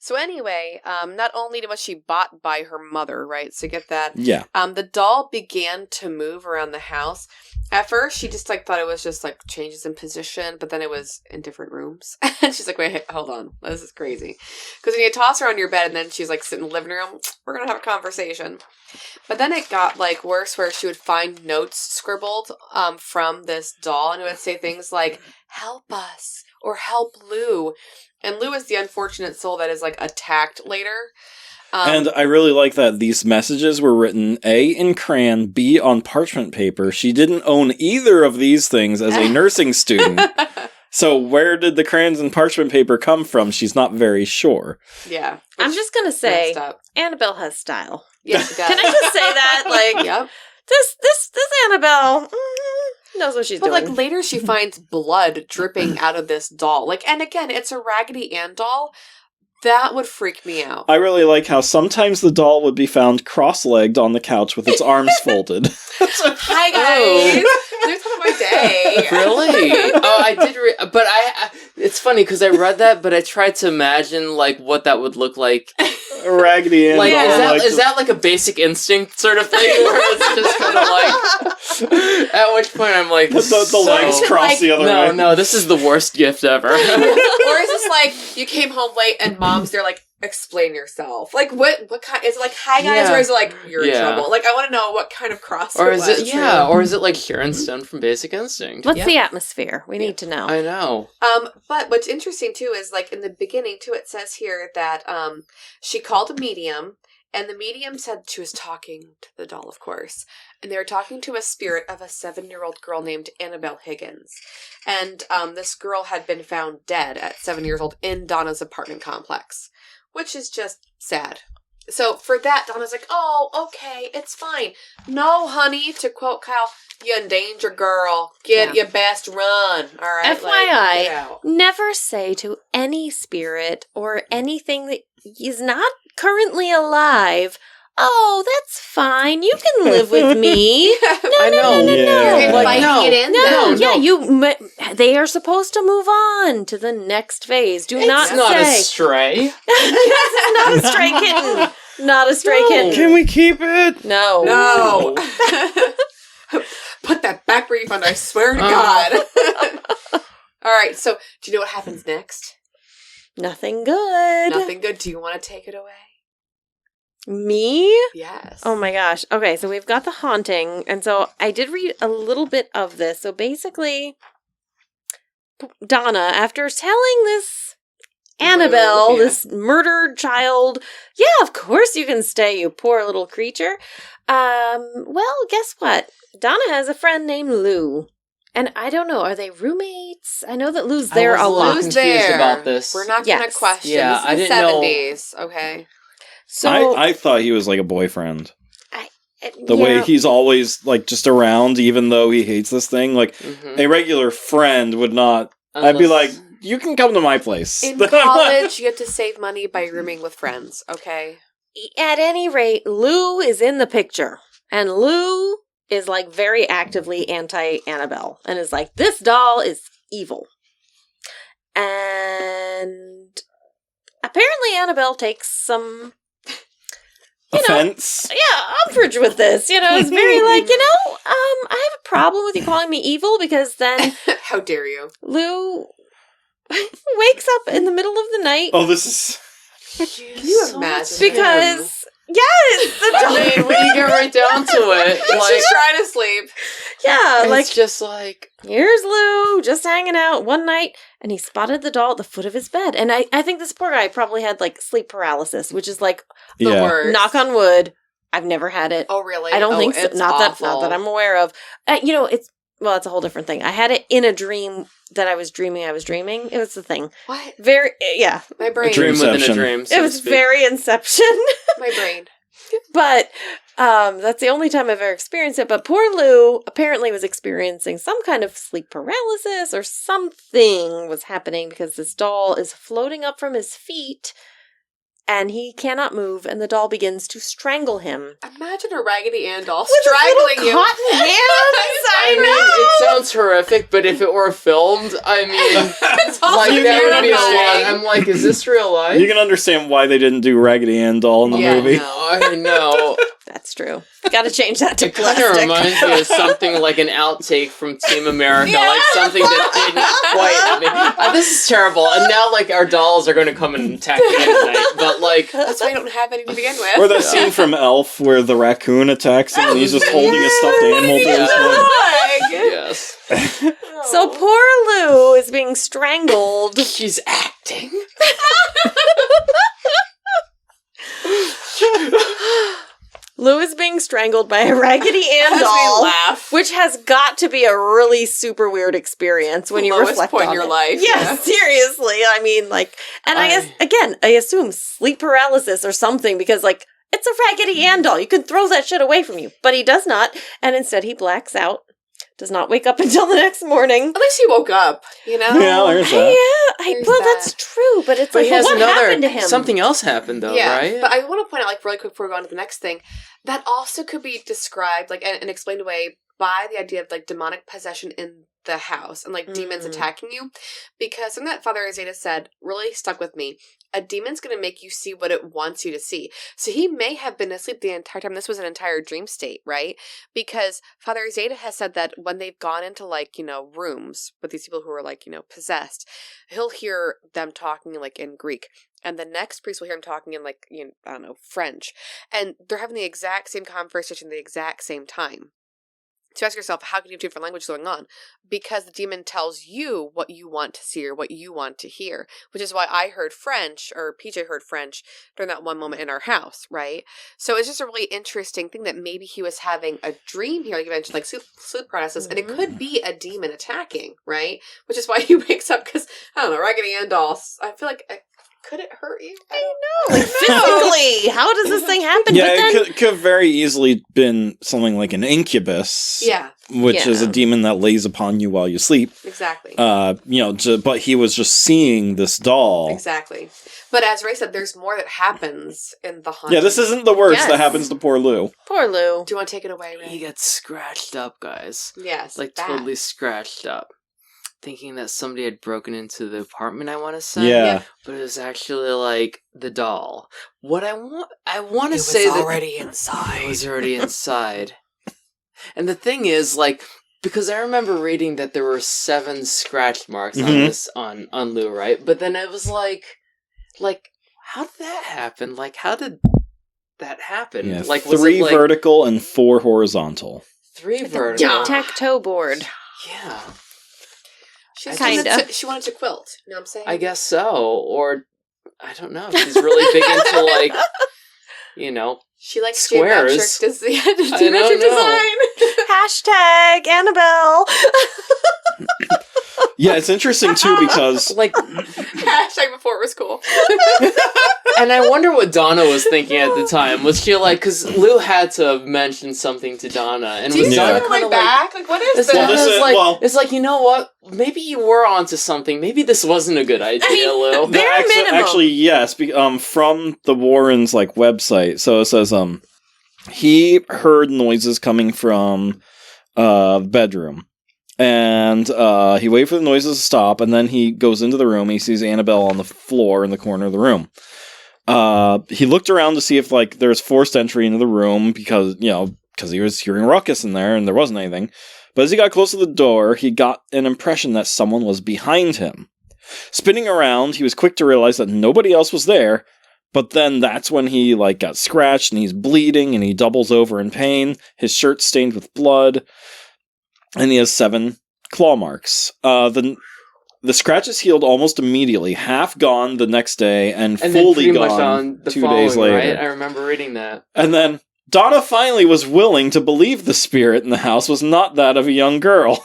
Speaker 1: So anyway, not only was she bought by her mother, right? So get that.
Speaker 3: Yeah.
Speaker 1: The doll began to move around the house. At first, she just like thought it was just like changes in position, but then it was in different rooms. And she's like, "Wait, hold on, this is crazy." Because when you toss her on your bed, and then she's like sitting in the living room, we're gonna have a conversation. But then it got like worse, where she would find notes scribbled from this doll, and it would say things like "Help us" or "Help Lou." And Lou is the unfortunate soul that is like attacked later.
Speaker 3: And I really like that these messages were written A in crayon, B on parchment paper. She didn't own either of these things as a nursing student. So where did the crayons and parchment paper come from? She's not very sure.
Speaker 1: Yeah.
Speaker 2: I'm just going to say,
Speaker 1: messed up.
Speaker 2: Annabelle has style.
Speaker 1: Yes, she does.
Speaker 2: Can I just say that? Like,
Speaker 1: Yep.
Speaker 2: this Annabelle knows what she's
Speaker 1: But
Speaker 2: doing.
Speaker 1: like later she finds blood dripping out of this doll. Like, and again, it's a Raggedy Ann doll. That would freak me out.
Speaker 3: I really like how sometimes the doll would be found cross-legged on the couch with its arms folded.
Speaker 1: Hi guys. There's half of my day.
Speaker 4: Really? Oh, I did. But I. It's funny because I read that, but I tried to imagine like what that would look like.
Speaker 3: Raggedy Ann
Speaker 4: Like,
Speaker 3: doll.
Speaker 4: is that like a Basic Instinct sort of thing, where it's just kind of like? At which point I'm like,
Speaker 3: the legs cross
Speaker 1: like-
Speaker 3: the other way.
Speaker 4: No, this is the worst gift ever.
Speaker 1: Or is this like you came home late and mom's there like explain yourself? Like what kind is it like hi guys
Speaker 4: Yeah.
Speaker 1: or is it like you're in
Speaker 4: Yeah.
Speaker 1: trouble? Like I want to know what kind of cross
Speaker 4: Or
Speaker 1: it
Speaker 4: is
Speaker 1: was.
Speaker 4: it or is it like Hironston from Basic Instinct?
Speaker 2: What's
Speaker 1: Yeah.
Speaker 2: the atmosphere? We need to know.
Speaker 4: I know.
Speaker 1: But what's interesting too is like in the beginning too, it says here that she called a medium, and the medium said she was talking to the doll, of course, and they were talking to a spirit of a 7-year-old girl named Annabelle Higgins, and this girl had been found dead at 7 years old in Donna's apartment complex, which is just sad. So for that, Donna's like, "Oh, okay, it's fine. No, honey," to quote Kyle, "you endanger girl. Get your best run. All right,
Speaker 2: FYI,
Speaker 1: get out."
Speaker 2: never say to any spirit or anything that is not currently alive, "Oh, that's fine. You can live with me."
Speaker 4: I know.
Speaker 3: Yeah.
Speaker 1: Like,
Speaker 4: Like,
Speaker 1: no, get in
Speaker 2: No,
Speaker 1: there.
Speaker 2: yeah, they are supposed to move on to the next phase. Do not
Speaker 4: It's not a
Speaker 2: say.
Speaker 4: stray.
Speaker 2: It's not a stray kitten. Not a stray kitten.
Speaker 3: Can we keep it?
Speaker 2: No.
Speaker 1: No. Put that back where you found it, I swear to God. All right, so do you know what happens next?
Speaker 2: Nothing good.
Speaker 1: Nothing good. Do you want to take it away?
Speaker 2: Me?
Speaker 1: Yes.
Speaker 2: Oh my gosh. Okay, so we've got the haunting. And so I did read a little bit of this. So basically, Donna, after telling this Annabelle,
Speaker 1: yeah.
Speaker 2: this murdered child, "Yeah, of course you can stay, you poor little creature." Well, guess what? Donna has a friend named Lou. And I don't know, are they roommates? I know that Lou's there
Speaker 4: was
Speaker 2: a
Speaker 4: a little
Speaker 2: lot.
Speaker 1: Who's
Speaker 4: confused
Speaker 1: there?
Speaker 4: about this.
Speaker 1: We're not going to
Speaker 2: Yes.
Speaker 1: question.
Speaker 4: Yeah,
Speaker 1: this is
Speaker 4: I
Speaker 1: the
Speaker 4: didn't know.
Speaker 1: 70s. Okay.
Speaker 2: So
Speaker 3: I thought he was like a boyfriend. The way he's always, like, just around, even though he hates this thing. Like,
Speaker 4: Mhm.
Speaker 3: a regular friend would not... I'd be like, you can come to my place.
Speaker 1: In college, you have to save money by rooming with friends, okay?
Speaker 2: At any rate, Lou is in the picture. And Lou is, like, very actively anti-Annabelle. And is like, this doll is evil. And apparently Annabelle takes some...
Speaker 3: offense.
Speaker 2: umbrage with this. It's very like, I have a problem with you calling me evil because then
Speaker 1: How dare you?
Speaker 2: Lou wakes up in the middle of the night.
Speaker 3: Oh, this is...
Speaker 1: Can you imagine?
Speaker 2: Because, yes, the doll.
Speaker 4: I mean, when you get right down to it, like,
Speaker 1: She's trying to sleep.
Speaker 2: Yeah,
Speaker 4: it's
Speaker 2: like,
Speaker 4: just like,
Speaker 2: here's Lou just hanging out one night, and he spotted the doll at the foot of his bed. And I think this poor guy probably had, like, sleep paralysis, which is, like,
Speaker 1: The worst.
Speaker 2: knock on wood. I've never had it.
Speaker 1: Oh, really?
Speaker 2: I don't think so.
Speaker 1: It's
Speaker 2: Not
Speaker 1: awful.
Speaker 2: that I'm aware of. It's it's a whole different thing. I had it in a dream that I was dreaming. It was the thing.
Speaker 1: What?
Speaker 2: Very,
Speaker 1: My brain.
Speaker 3: dream.
Speaker 4: dream within a
Speaker 3: Dreamception.
Speaker 4: dream. so
Speaker 2: it
Speaker 4: to
Speaker 2: was
Speaker 4: speak.
Speaker 2: very Inception.
Speaker 1: My brain.
Speaker 2: But that's the only time I've ever experienced it. But poor Lou apparently was experiencing some kind of sleep paralysis or something was happening because this doll is floating up from his feet and he cannot move, and the doll begins to strangle him.
Speaker 1: Imagine a Raggedy Ann doll
Speaker 2: With his
Speaker 1: strangling
Speaker 2: little
Speaker 1: you.
Speaker 2: cotton hands!
Speaker 4: I mean, it sounds horrific, but if it were filmed, I mean,
Speaker 1: It's also
Speaker 4: like, that would be a lot.
Speaker 1: terrifying.
Speaker 4: I'm like, is this real life?
Speaker 3: You can understand why they didn't do Raggedy Ann doll in the
Speaker 1: Yeah,
Speaker 3: movie.
Speaker 4: No, I know.
Speaker 2: That's true. Got to change that to
Speaker 4: It kind
Speaker 2: plastic.
Speaker 4: of reminds me of something like an outtake from Team America, like something that didn't quite. This is terrible, and now like our dolls are going to come and attack me at night. But like,
Speaker 1: That's why I don't have any to begin with.
Speaker 3: Or that scene from Elf where the raccoon attacks him and he's just holding a stuffed animal to his head.
Speaker 4: yes,
Speaker 2: So poor Lou is being strangled.
Speaker 4: she's acting.
Speaker 2: Lou is being strangled by a Raggedy Ann
Speaker 1: As we
Speaker 2: doll,
Speaker 1: laugh.
Speaker 2: which has got to be a really super weird experience when you
Speaker 1: Lowest
Speaker 2: reflect
Speaker 1: point
Speaker 2: on
Speaker 1: in your
Speaker 2: it.
Speaker 1: life,
Speaker 2: Yeah,
Speaker 1: yeah.
Speaker 2: seriously. I mean, like, and I guess again, I assume sleep paralysis or something because, like, it's a Raggedy Ann doll. You can throw that shit away from you, but he does not, and instead he blacks out. Does not wake up until the next morning.
Speaker 1: At least he woke up, you know?
Speaker 3: Yeah, there's that.
Speaker 2: Yeah,
Speaker 1: There's
Speaker 2: well,
Speaker 1: that.
Speaker 2: that's true, but it's
Speaker 4: But
Speaker 2: like,
Speaker 4: he
Speaker 2: well,
Speaker 4: has
Speaker 2: what happened to him?
Speaker 4: something else happened though,
Speaker 1: Yeah,
Speaker 4: right?
Speaker 1: but I want to point out, like, really quick before we go on to the next thing, that also could be described, like, and explained away by the idea of, like, demonic possession in the house and, like, demons attacking you. Because something that Father Zeta said really stuck with me. A demon's going to make you see what it wants you to see. So he may have been asleep the entire time. This was an entire dream state, right? Because Father Zeta has said that when they've gone into, like, rooms with these people who are, like, possessed, he'll hear them talking, like, in Greek. And the next priest will hear him talking in, like, I don't know, French. And they're having the exact same conversation at the exact same time. So ask yourself, how can you have two different languages going on? Because the demon tells you what you want to see or what you want to hear, which is why I heard French, or PJ heard French during that one moment in our house, right? So it's just a really interesting thing that maybe he was having a dream here, like you mentioned, like sleep paralysis, and it could be a demon attacking, right? Which is why he wakes up, because, I don't know, Raggedy Ann dolls, I feel like... could it hurt you? I don't know.
Speaker 2: Like, physically, how does this thing happen?
Speaker 3: Yeah,
Speaker 2: but then,
Speaker 3: it could have very easily been something like an incubus.
Speaker 1: Yeah,
Speaker 3: Which is a
Speaker 2: Yeah.
Speaker 3: demon that lays upon you while you sleep.
Speaker 1: exactly.
Speaker 3: But he was just seeing this doll.
Speaker 1: Exactly. But as Ray said, there's more that happens in the hunt.
Speaker 3: Yeah, this isn't the worst
Speaker 2: Yes.
Speaker 3: that happens to poor Lou.
Speaker 2: poor Lou.
Speaker 1: Do you want to take it away, Ray?
Speaker 4: He gets scratched up, guys.
Speaker 1: Yes.
Speaker 4: Like
Speaker 1: bad.
Speaker 4: totally scratched up. Thinking that somebody had broken into the apartment, I want to say.
Speaker 3: Yeah.
Speaker 4: But it was actually like the doll. What I want to
Speaker 1: It
Speaker 4: say
Speaker 1: was
Speaker 4: that
Speaker 1: already inside.
Speaker 4: it was already inside. And the thing is, like, because I remember reading that there were 7 scratch marks on
Speaker 3: Mhm.
Speaker 4: this on Lou, right? But then it was like, how did that happen? Like, how did that happen?
Speaker 3: Yeah,
Speaker 4: Like, was
Speaker 3: 3
Speaker 4: it, like,
Speaker 3: vertical and 4 horizontal.
Speaker 4: 3 vertical?
Speaker 2: Tic-tac-toe board.
Speaker 4: Yeah.
Speaker 1: She
Speaker 2: Kinda.
Speaker 1: she wanted to quilt. You know what I'm saying?
Speaker 4: I guess so. Or, I don't know. She's really big into, like,
Speaker 1: she likes
Speaker 4: squares.
Speaker 1: geometric design.
Speaker 2: Hashtag Annabelle.
Speaker 3: Yeah, it's interesting too because
Speaker 4: like,
Speaker 1: Hashtag before it was cool.
Speaker 4: And I wonder what Donna was thinking at the time. Was she like, because Lou had to have mentioned something to Donna, and
Speaker 1: Do you
Speaker 4: was
Speaker 1: see
Speaker 4: Donna
Speaker 1: him
Speaker 4: kind of
Speaker 1: back? Like, what is
Speaker 4: It's,
Speaker 1: this?
Speaker 3: Well, this is-
Speaker 4: like,
Speaker 3: well-
Speaker 4: it's like, you know what? Maybe you were onto something. Maybe this wasn't a good idea, Lou.
Speaker 2: Bare minimum.
Speaker 3: Actually, yes. From the Warrens website, so it says he heard noises coming from the bedroom, and he waited for the noises to stop, and then he goes into the room. He sees Annabelle on the floor in the corner of the room. He looked around to see if there's forced entry into the room because he was hearing a ruckus in there, and there wasn't anything. But as he got close to the door, he got an impression that someone was behind him. Spinning around, he was quick to realize that nobody else was there, but then that's when he got scratched and he's bleeding and he doubles over in pain. His shirt's stained with blood, and he has 7 claw marks. The scratches healed almost immediately, half gone the next day, and
Speaker 4: And then
Speaker 3: fully
Speaker 4: pretty much
Speaker 3: gone
Speaker 4: on the
Speaker 3: 2
Speaker 4: following,
Speaker 3: days later.
Speaker 4: right? I remember reading that.
Speaker 3: And then Donna finally was willing to believe the spirit in the house was not that of a young girl.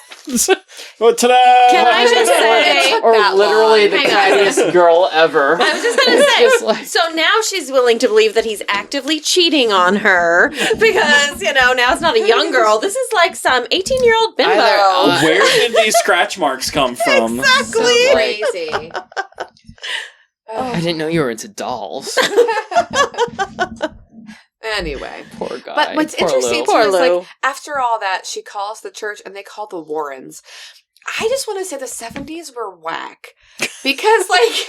Speaker 3: Well, ta-da!
Speaker 2: Can I just say-
Speaker 1: Took
Speaker 4: Or
Speaker 1: that
Speaker 4: literally
Speaker 1: long.
Speaker 4: the
Speaker 2: Hang on.
Speaker 4: cattiest girl ever.
Speaker 2: I was just gonna
Speaker 4: It's
Speaker 2: say.
Speaker 4: just like-
Speaker 2: So now she's willing to believe that he's actively cheating on her because now it's not a young girl. This is like some 18-year-old bimbo.
Speaker 4: Either,
Speaker 3: Where did these scratch marks come from?
Speaker 2: Exactly.
Speaker 1: Crazy.
Speaker 4: I didn't know you were into dolls.
Speaker 1: Anyway.
Speaker 4: Poor guy.
Speaker 1: But what's
Speaker 4: Poor
Speaker 1: interesting
Speaker 4: Lou.
Speaker 1: too
Speaker 2: Poor
Speaker 1: is
Speaker 2: Lou.
Speaker 1: after all that, she calls the church and they call the Warrens. I just want to say the 70s were whack. Because why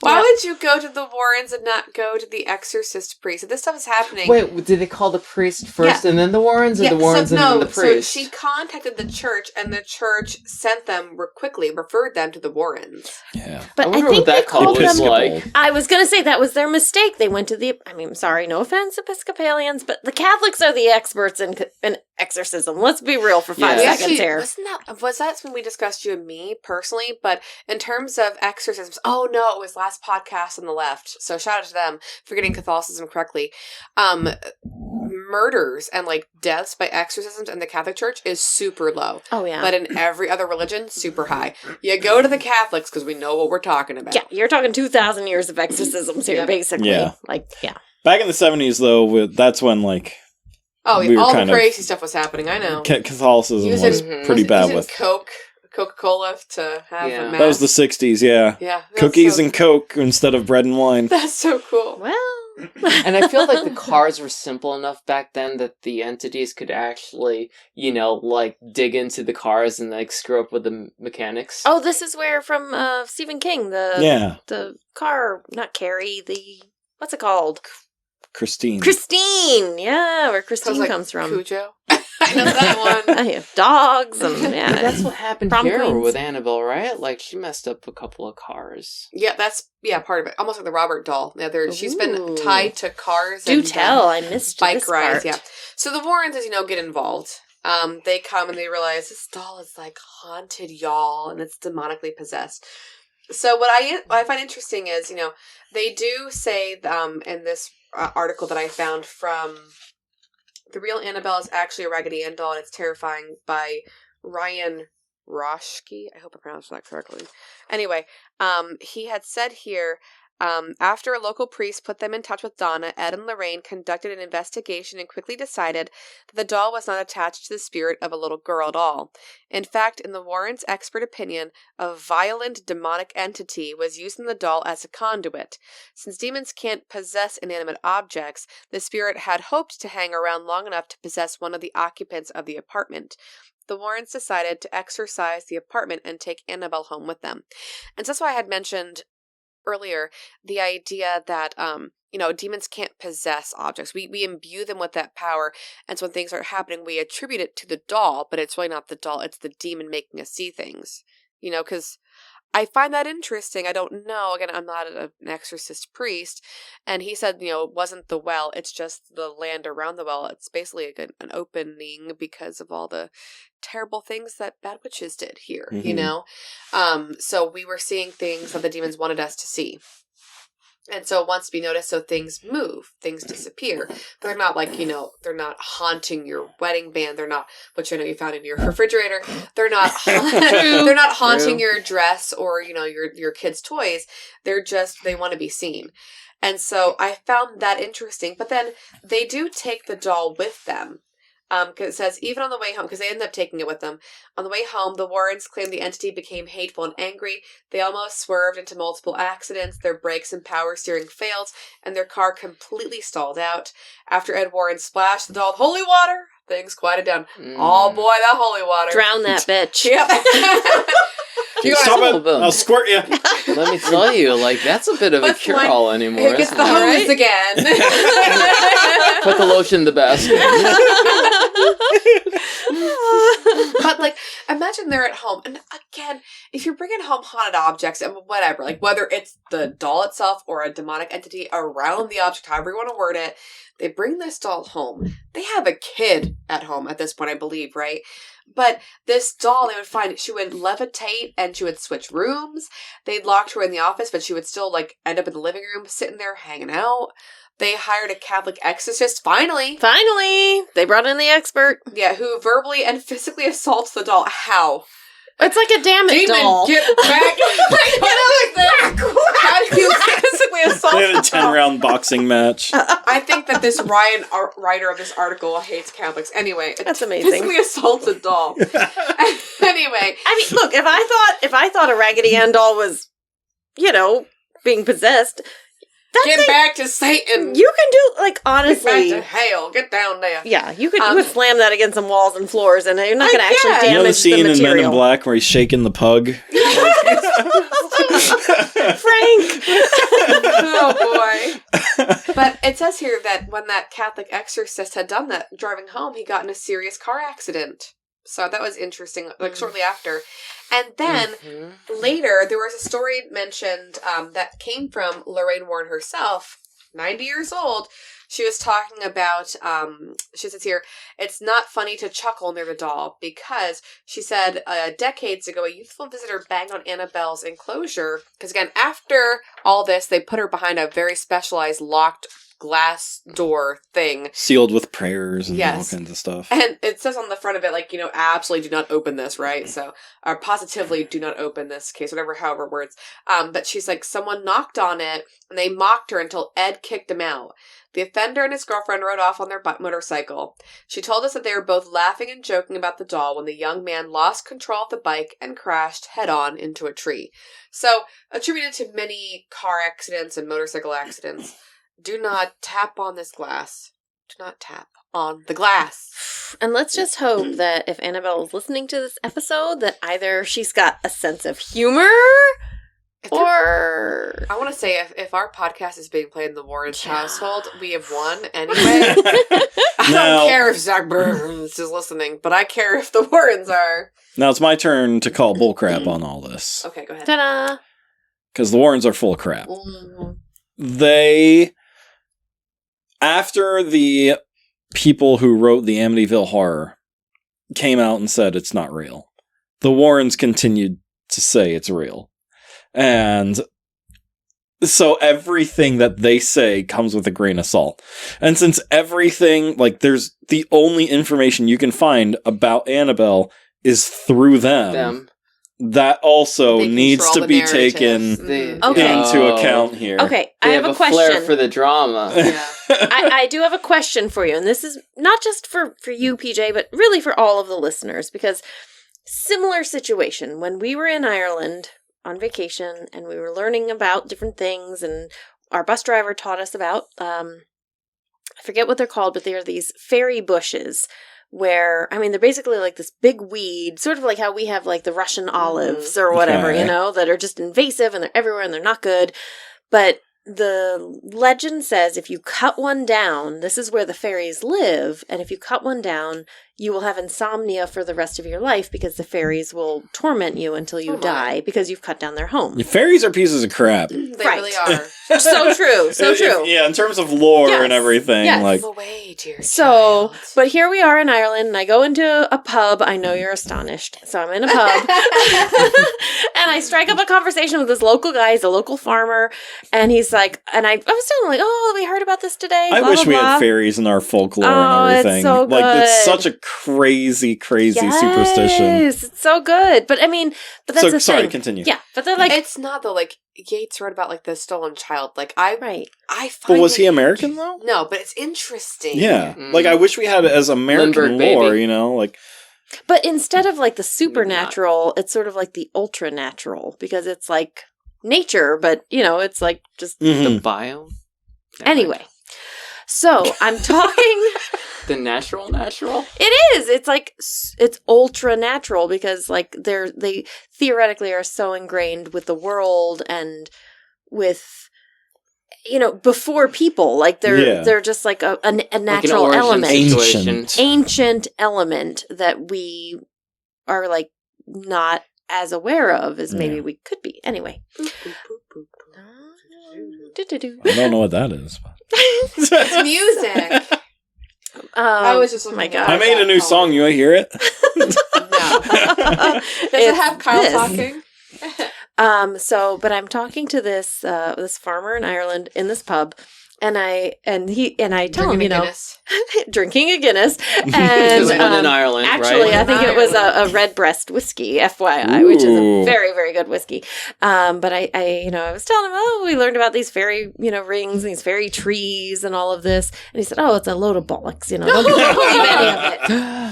Speaker 2: Yeah.
Speaker 1: would you go to the Warrens and not go to the exorcist priest? If this stuff is happening.
Speaker 4: Wait, did they call the priest first and then the Warrens, or the Warrens and then the priest?
Speaker 1: So she contacted the church and the church sent them referred them to the Warrens.
Speaker 3: Yeah.
Speaker 2: But
Speaker 4: I
Speaker 2: I,
Speaker 4: wonder
Speaker 2: think
Speaker 4: what that
Speaker 2: they
Speaker 4: call
Speaker 2: called
Speaker 4: was
Speaker 2: them.
Speaker 4: like.
Speaker 2: I was going to say that was their mistake. They went to I'm sorry, no offense, Episcopalians, but the Catholics are the experts in exorcism. Let's be real for 5
Speaker 4: Yeah.
Speaker 2: seconds here.
Speaker 1: Was that when we discussed you and me personally? But in terms of exorcisms, oh no, it was last podcast on the left. So shout out to them for getting Catholicism correctly. Murders and deaths by exorcisms in the Catholic Church is super low.
Speaker 2: Oh, yeah.
Speaker 1: But in every other religion, super high. You go to the Catholics because we know what we're talking about.
Speaker 2: Yeah, you're talking 2,000 years of exorcisms here,
Speaker 1: Yep.
Speaker 2: basically.
Speaker 3: Yeah.
Speaker 2: Yeah.
Speaker 3: Back in the 70s, though, that's when
Speaker 1: Oh,
Speaker 3: we were
Speaker 1: all the
Speaker 3: kind of-
Speaker 1: crazy stuff was happening. I know.
Speaker 3: Catholicism
Speaker 1: Using-
Speaker 3: was
Speaker 4: Mhm.
Speaker 3: pretty bad
Speaker 1: Using
Speaker 3: with.
Speaker 1: Coca-Cola to have
Speaker 4: Yeah.
Speaker 1: a mass.
Speaker 3: That was the 60s, yeah.
Speaker 1: yeah, that's
Speaker 3: Cookies
Speaker 1: so,
Speaker 3: and Coke instead of bread and wine.
Speaker 1: That's so cool.
Speaker 2: Well,
Speaker 4: And I feel like the cars were simple enough back then that the entities could actually, dig into the cars and screw up with the mechanics.
Speaker 2: oh, this is where from Stephen King,
Speaker 3: Yeah.
Speaker 2: the car, not Carrie, what's it called?
Speaker 3: Christine.
Speaker 2: Christine. Yeah, where Christine
Speaker 1: Sounds like
Speaker 2: comes from.
Speaker 1: Cujo. I know that one.
Speaker 2: Yeah, dogs and
Speaker 4: But
Speaker 2: yeah.
Speaker 4: that's what happened
Speaker 2: Prom
Speaker 4: here
Speaker 2: queens.
Speaker 4: with Annabelle, right? She messed up a couple of cars.
Speaker 1: Yeah, that's part of it. Almost like the Robert doll. Yeah, she's been
Speaker 2: Ooh.
Speaker 1: tied to cars.
Speaker 2: Do
Speaker 1: and
Speaker 2: tell, I missed
Speaker 1: bike
Speaker 2: this
Speaker 1: rides.
Speaker 2: part.
Speaker 1: Yeah. So the Warrens, as you know, get involved. They come and they realize this doll is haunted, y'all, and it's demonically possessed. So what I find interesting is, they do say in this article that I found from The Real Annabelle is actually a Raggedy Ann doll and it's terrifying by Ryan Roschke. I hope I pronounced that correctly. Anyway, he had said here, after a local priest put them in touch with Donna, Ed and Lorraine conducted an investigation and quickly decided that the doll was not attached to the spirit of a little girl at all. In fact, in the Warrens' expert opinion, a violent demonic entity was using the doll as a conduit. Since demons can't possess inanimate objects, the spirit had hoped to hang around long enough to possess one of the occupants of the apartment. The Warrens decided to exorcise the apartment and take Annabelle home with them. And so that's why I had mentioned earlier the idea that demons can't possess objects. We imbue them with that power, and so when things are happening we attribute it to the doll, but it's really not the doll, it's the demon making us see things, because I find that interesting. I don't know, again, I'm not an exorcist priest, and he said it wasn't the well, it's just the land around the well. It's basically an opening because of all the terrible things that bad witches did here,
Speaker 3: Mhm.
Speaker 1: so we were seeing things that the demons wanted us to see. And so it wants to be noticed, so things move, things disappear. But they're not like, they're not haunting your wedding band. They're not, which I know you found in your refrigerator. They're not they're not haunting your dress or, your kids' toys. They want to be seen. And so I found that interesting. But then they do take the doll with them. Because it says, even on the way home, because they end up taking it with them, on the way home, the Warrens claim the entity became hateful and angry. They almost swerved into multiple accidents. Their brakes and power steering failed, and their car completely stalled out. After Ed Warren splashed the doll with holy water, things quieted down. Oh boy, that holy water.
Speaker 2: Drown that bitch.
Speaker 1: Yep.
Speaker 3: Stop it! I'll squirt you.
Speaker 4: Let me tell you, that's a bit of a cure-all anymore.
Speaker 1: It gets the hose again.
Speaker 4: Put the lotion in the basket.
Speaker 1: But imagine they're at home, and again, if you're bringing home haunted objects and whatever, whether it's the doll itself or a demonic entity around the object, however you want to word it, they bring this doll home. They have a kid at home at this point, I believe, right? But this doll, they would find, she would levitate and she would switch rooms. They'd locked her in the office, but she would still end up in the living room, sitting there, hanging out. They hired a Catholic exorcist, finally.
Speaker 2: They brought in the expert.
Speaker 1: Yeah, who verbally and physically assaults the doll. How?
Speaker 2: It's like a damn it doll.
Speaker 1: Get back. How do you physically assault
Speaker 3: They had a
Speaker 1: the doll?
Speaker 3: 10-round boxing match.
Speaker 1: I think that this writer of this article hates Catholics. Anyway,
Speaker 2: That's amazing.
Speaker 1: Physically assaults a doll. Anyway,
Speaker 2: I mean, look, if I thought a Raggedy Ann doll was, being possessed,
Speaker 1: get back to Satan.
Speaker 2: You can do, honestly.
Speaker 1: Get back to hell. Get down there.
Speaker 2: Yeah, you could slam that against some walls and floors, and you're not going to actually
Speaker 1: guess.
Speaker 2: damage
Speaker 3: You know the scene
Speaker 2: the
Speaker 3: in Men in
Speaker 2: material.
Speaker 3: Black where he's shaking the pug?
Speaker 2: Frank!
Speaker 1: Oh boy. But it says here that when that Catholic exorcist had done that, driving home, he got in a serious car accident. So that was interesting, shortly after. And then later, there was a story mentioned that came from Lorraine Warren herself, 90 years old. She was talking about, she says here, it's not funny to chuckle near the doll because she said decades ago, a youthful visitor banged on Annabelle's enclosure. Because again, after all this, they put her behind a very specialized locked glass door thing.
Speaker 3: Sealed with prayers and all
Speaker 1: Yes.
Speaker 3: kinds of stuff.
Speaker 1: And it says on the front of it, absolutely do not open this, right? So, or positively do not open this case, however words. But she's like, someone knocked on it and they mocked her until Ed kicked him out. The offender and his girlfriend rode off on their motorcycle. She told us that they were both laughing and joking about the doll when the young man lost control of the bike and crashed head-on into a tree. So, attributed to many car accidents and motorcycle accidents. Do not tap on this glass. Do not tap on the glass.
Speaker 2: And let's just hope that if Annabelle is listening to this episode, that either she's got a sense of humor or...
Speaker 1: I want to say, if our podcast is being played in the Warrens household, we have won anyway. I don't care if Zach Burns is listening, but I care if the Warrens are.
Speaker 3: Now it's my turn to call bullcrap on all this.
Speaker 1: Okay, go ahead.
Speaker 2: Ta-da!
Speaker 3: Because the Warrens are full of crap.
Speaker 1: Mm.
Speaker 3: They... After the people who wrote the Amityville Horror came out and said it's not real, the Warrens continued to say it's real. And so everything that they say comes with a grain of salt. And since everything, there's the only information you can find about Annabelle is through them. That also
Speaker 1: They
Speaker 3: needs
Speaker 1: control
Speaker 3: to
Speaker 1: the
Speaker 3: be
Speaker 1: narrative.
Speaker 3: taken
Speaker 2: Okay.
Speaker 3: into account here.
Speaker 2: Okay, I
Speaker 4: They
Speaker 2: have a
Speaker 4: a flair
Speaker 2: question.
Speaker 4: for the drama.
Speaker 1: Yeah.
Speaker 2: I do have a question for you, and this is not just for you, PJ, but really for all of the listeners, because similar situation, when we were in Ireland on vacation, and we were learning about different things, and our bus driver taught us about, I forget what they're called, but they're these fairy bushes, where, they're basically like this big weed, sort of like how we have the Russian olives or whatever,
Speaker 3: Okay.
Speaker 2: that are just invasive and they're everywhere and they're not good. But the legend says if you cut one down, this is where the fairies live, and if you cut one down, you will have insomnia for the rest of your life because the fairies will torment you until you die because you've cut down their home.
Speaker 3: Fairies are pieces of crap.
Speaker 1: They
Speaker 2: Right.
Speaker 1: really are.
Speaker 2: So true, so true.
Speaker 3: Yeah, in terms of lore
Speaker 2: Yes.
Speaker 3: and everything,
Speaker 2: Yes.
Speaker 1: Move away, dear
Speaker 2: So,
Speaker 1: child.
Speaker 2: but here we are in Ireland, and I go into a pub. I know you're astonished. So I'm in a pub, and I strike up a conversation with this local guy. He's a local farmer, and he's like, and I was telling him, like, oh, we heard about this today.
Speaker 3: I
Speaker 2: blah,
Speaker 3: wish
Speaker 2: blah,
Speaker 3: we
Speaker 2: blah.
Speaker 3: had fairies in our folklore
Speaker 2: Oh,
Speaker 3: and
Speaker 2: it's
Speaker 3: everything.
Speaker 2: so
Speaker 3: Like, it's
Speaker 2: good.
Speaker 3: such a crazy superstition.
Speaker 2: Yes, it's so good. But I mean, but that's the
Speaker 3: Sorry,
Speaker 2: thing.
Speaker 3: continue.
Speaker 2: Yeah, but they're like,
Speaker 1: it's not though. Like Yates wrote about like the stolen child. Like I
Speaker 2: right.
Speaker 1: find.
Speaker 3: But was he
Speaker 1: it
Speaker 3: American though?
Speaker 1: No, but it's interesting.
Speaker 3: Yeah.
Speaker 4: Mm.
Speaker 3: Like, I wish we had it as American
Speaker 4: Lindbergh,
Speaker 3: lore,
Speaker 4: baby.
Speaker 3: you know? Like,
Speaker 2: But instead of like the supernatural, it's sort of like the ultra natural because it's like nature, but you know, it's like just
Speaker 3: mhm.
Speaker 4: The biome.
Speaker 2: anyway. So I'm talking.
Speaker 4: The natural.
Speaker 2: It is. It's like it's ultra natural because like they theoretically are so ingrained with the world and with before people, like they're just like a natural
Speaker 4: like an
Speaker 2: element,
Speaker 3: Ancient
Speaker 2: element that we are like not as aware of as maybe we could be. Anyway.
Speaker 3: I don't know what that is.
Speaker 1: It's music. I was just
Speaker 2: oh my
Speaker 1: looking
Speaker 2: god.
Speaker 3: I made a new song. You want to hear it?
Speaker 1: No. Does it have Kyle talking?
Speaker 2: But I'm talking to this farmer in Ireland in this pub, and I tell him, drinking a Guinness, and
Speaker 4: This one in Ireland,
Speaker 2: actually,
Speaker 4: right?
Speaker 2: I think it was a redbreast whiskey, FYI, which is a very, very good whiskey. But I was telling him, oh, we learned about these fairy, rings, and these fairy trees, and all of this, and he said, oh, it's a load of bollocks, don't believe any of it.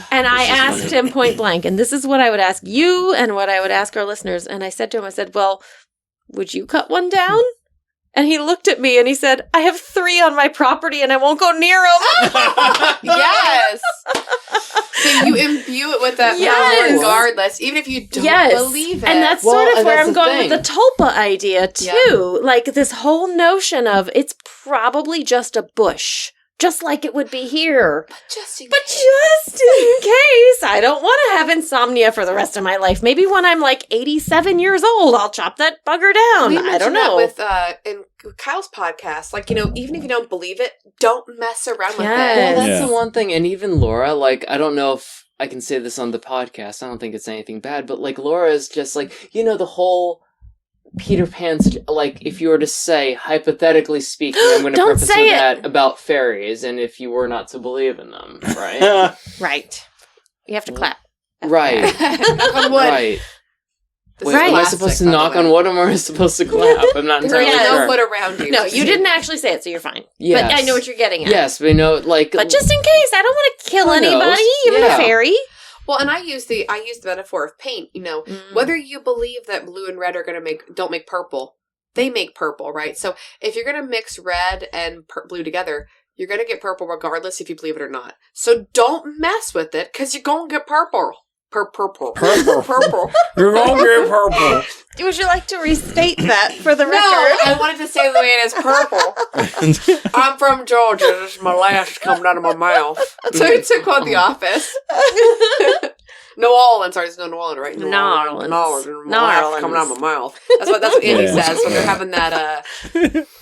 Speaker 2: And I asked him point blank, and this is what I would ask you, and what I would ask our listeners, and I said to him, well, would you cut one down? And he looked at me and he said, I have 3 on my property and I won't go near them.
Speaker 1: Yes. So you imbue it with that power regardless, even if you don't believe it.
Speaker 2: And that's sort of where I'm going with the tulpa idea too. Yeah. Like this whole notion of it's probably just a bush. Just like it would be here. But just in case. I don't want to have insomnia for the rest of my life. Maybe when I'm like 87 years old, I'll chop that bugger down. I don't know.
Speaker 1: That with in Kyle's podcast, like, even if you don't believe it, don't mess around with it.
Speaker 4: Well, that's the one thing. And even Laura, like, I don't know if I can say this on the podcast. I don't think it's anything bad. But, like, Laura is just like, the whole Peter Pan's, like, if you were to say, hypothetically speaking, I'm going to preface with that about fairies, and if you were not to believe in them, right?
Speaker 2: Right. You have to clap.
Speaker 4: Right. Right. Wait, am I supposed to knock on wood, or am I supposed to clap? I'm not entirely sure.
Speaker 1: No foot around you.
Speaker 2: No, you didn't actually say it, so you're fine.
Speaker 4: Yes.
Speaker 2: But I know what you're getting at.
Speaker 4: Yes, we know, like...
Speaker 2: But just in case, I don't want to kill anybody, even a fairy.
Speaker 1: Well, and I use the metaphor of paint. Whether you believe that blue and red are don't make purple, they make purple, right? So if you're going to mix red and blue together, you're going to get purple regardless if you believe it or not. So don't mess with it because you're going to get purple. Purple.
Speaker 3: You're going to get purple.
Speaker 2: Would you like to restate that for the record?
Speaker 1: No, I wanted to say the way it is purple. I'm from Georgia. This is my last coming out of my mouth. To quote The Office. New Orleans. Sorry, there's no New Orleans, right? New Orleans. Coming out of my mouth. That's what Andy says when they're having that.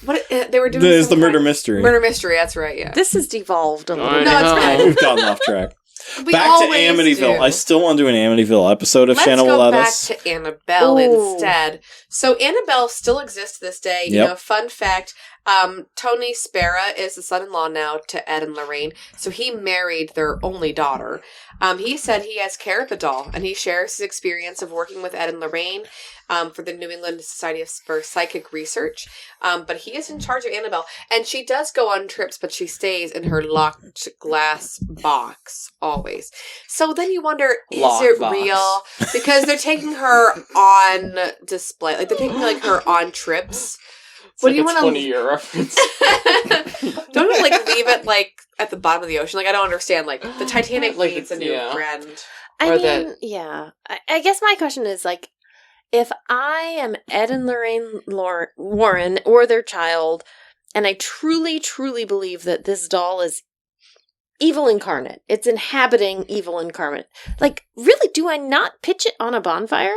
Speaker 1: What they were doing?
Speaker 3: There's the murder mystery.
Speaker 1: Murder mystery. That's right. Yeah.
Speaker 2: This has devolved a little.
Speaker 1: No, it's fine.
Speaker 3: We've gotten off track.
Speaker 1: Back
Speaker 3: to Amityville. I still want to do an Amityville episode if Shanna will let us.
Speaker 1: Let's go back to Annabelle instead. So Annabelle still exists to this day. Fun fact, Tony Spera is the son-in-law now to Ed and Lorraine. So he married their only daughter. He said he has care of the doll, and he shares his experience of working with Ed and Lorraine for the New England Society for Psychic Research. But he is in charge of Annabelle, and she does go on trips, but she stays in her locked glass box always. So then you wonder, is it real? Because they're taking her on display, like they're taking her on trips. What do you want to?
Speaker 4: 20-year reference.
Speaker 1: Don't you leave it at the bottom of the ocean? I don't understand. The Titanic needs a new friend.
Speaker 2: I guess my question is if I am Ed and Lorraine Warren or their child, and I truly, truly believe that this doll is evil incarnate, it's inhabiting evil incarnate. Really, do I not pitch it on a bonfire?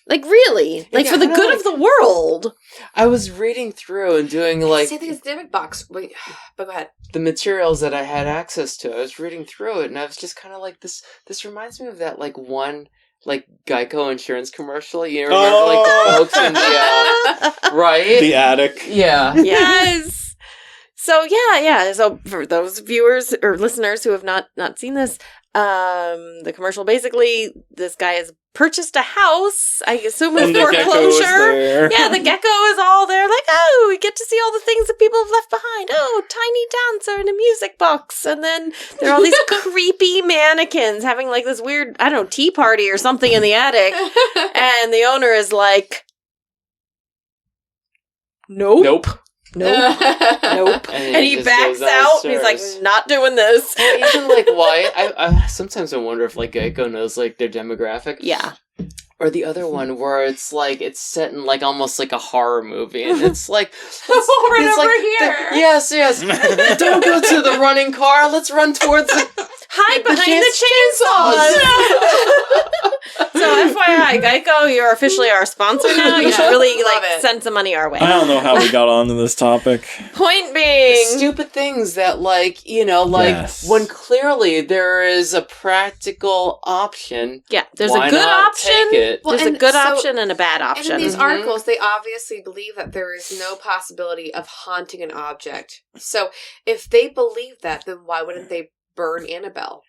Speaker 2: Really? For the good of the world?
Speaker 4: I was reading through and doing
Speaker 1: Same thing as the David box. Wait, but go ahead.
Speaker 4: The materials that I had access to. I was reading through it and I was just kind of this reminds me of that one Geico insurance commercial. You remember like the folks in the right?
Speaker 3: The attic.
Speaker 4: Yeah.
Speaker 2: Yes. So yeah. So for those viewers or listeners who have not seen this, the commercial, basically this guy has purchased a house, I assume with
Speaker 3: And the gecko is
Speaker 2: foreclosure.
Speaker 3: there.
Speaker 2: Yeah, the gecko is all there, like, oh, we get to see all the things that people have left behind. Oh, tiny dancer and a music box. And then there are all these creepy mannequins having like this weird, I don't know, tea party or something in the attic. And the owner is like, nope. Nope.
Speaker 4: And
Speaker 2: he
Speaker 4: just
Speaker 2: backs
Speaker 4: goes
Speaker 2: out. And he's
Speaker 4: downstairs.
Speaker 2: like, not doing this.
Speaker 4: Well, even like why? I sometimes I wonder if like Geico knows like their demographic.
Speaker 2: Yeah.
Speaker 4: Or the other one where it's like it's set in like almost like a horror movie, and it's like it's
Speaker 1: over
Speaker 4: like
Speaker 1: here.
Speaker 4: Yes. Don't go to the running car. Let's run towards the
Speaker 2: Hide behind the chainsaws. So FYI, Geico, you're officially our sponsor now. You should really
Speaker 1: Love
Speaker 2: like
Speaker 1: it.
Speaker 2: send some money our way.
Speaker 3: I don't know how we got onto this topic.
Speaker 2: Point being,
Speaker 4: stupid things that like like
Speaker 3: Yes.
Speaker 4: when clearly there is a practical option.
Speaker 2: yeah, there's
Speaker 4: why
Speaker 2: a good
Speaker 4: not
Speaker 2: option.
Speaker 4: Take it?
Speaker 1: Well,
Speaker 2: There's a
Speaker 1: and
Speaker 2: good
Speaker 1: so-
Speaker 2: option and a bad
Speaker 1: And
Speaker 2: option.
Speaker 1: in these
Speaker 4: Mhm.
Speaker 1: articles, they obviously believe that there is no possibility of haunting an object. So if they believe that, then why wouldn't they burn Annabelle?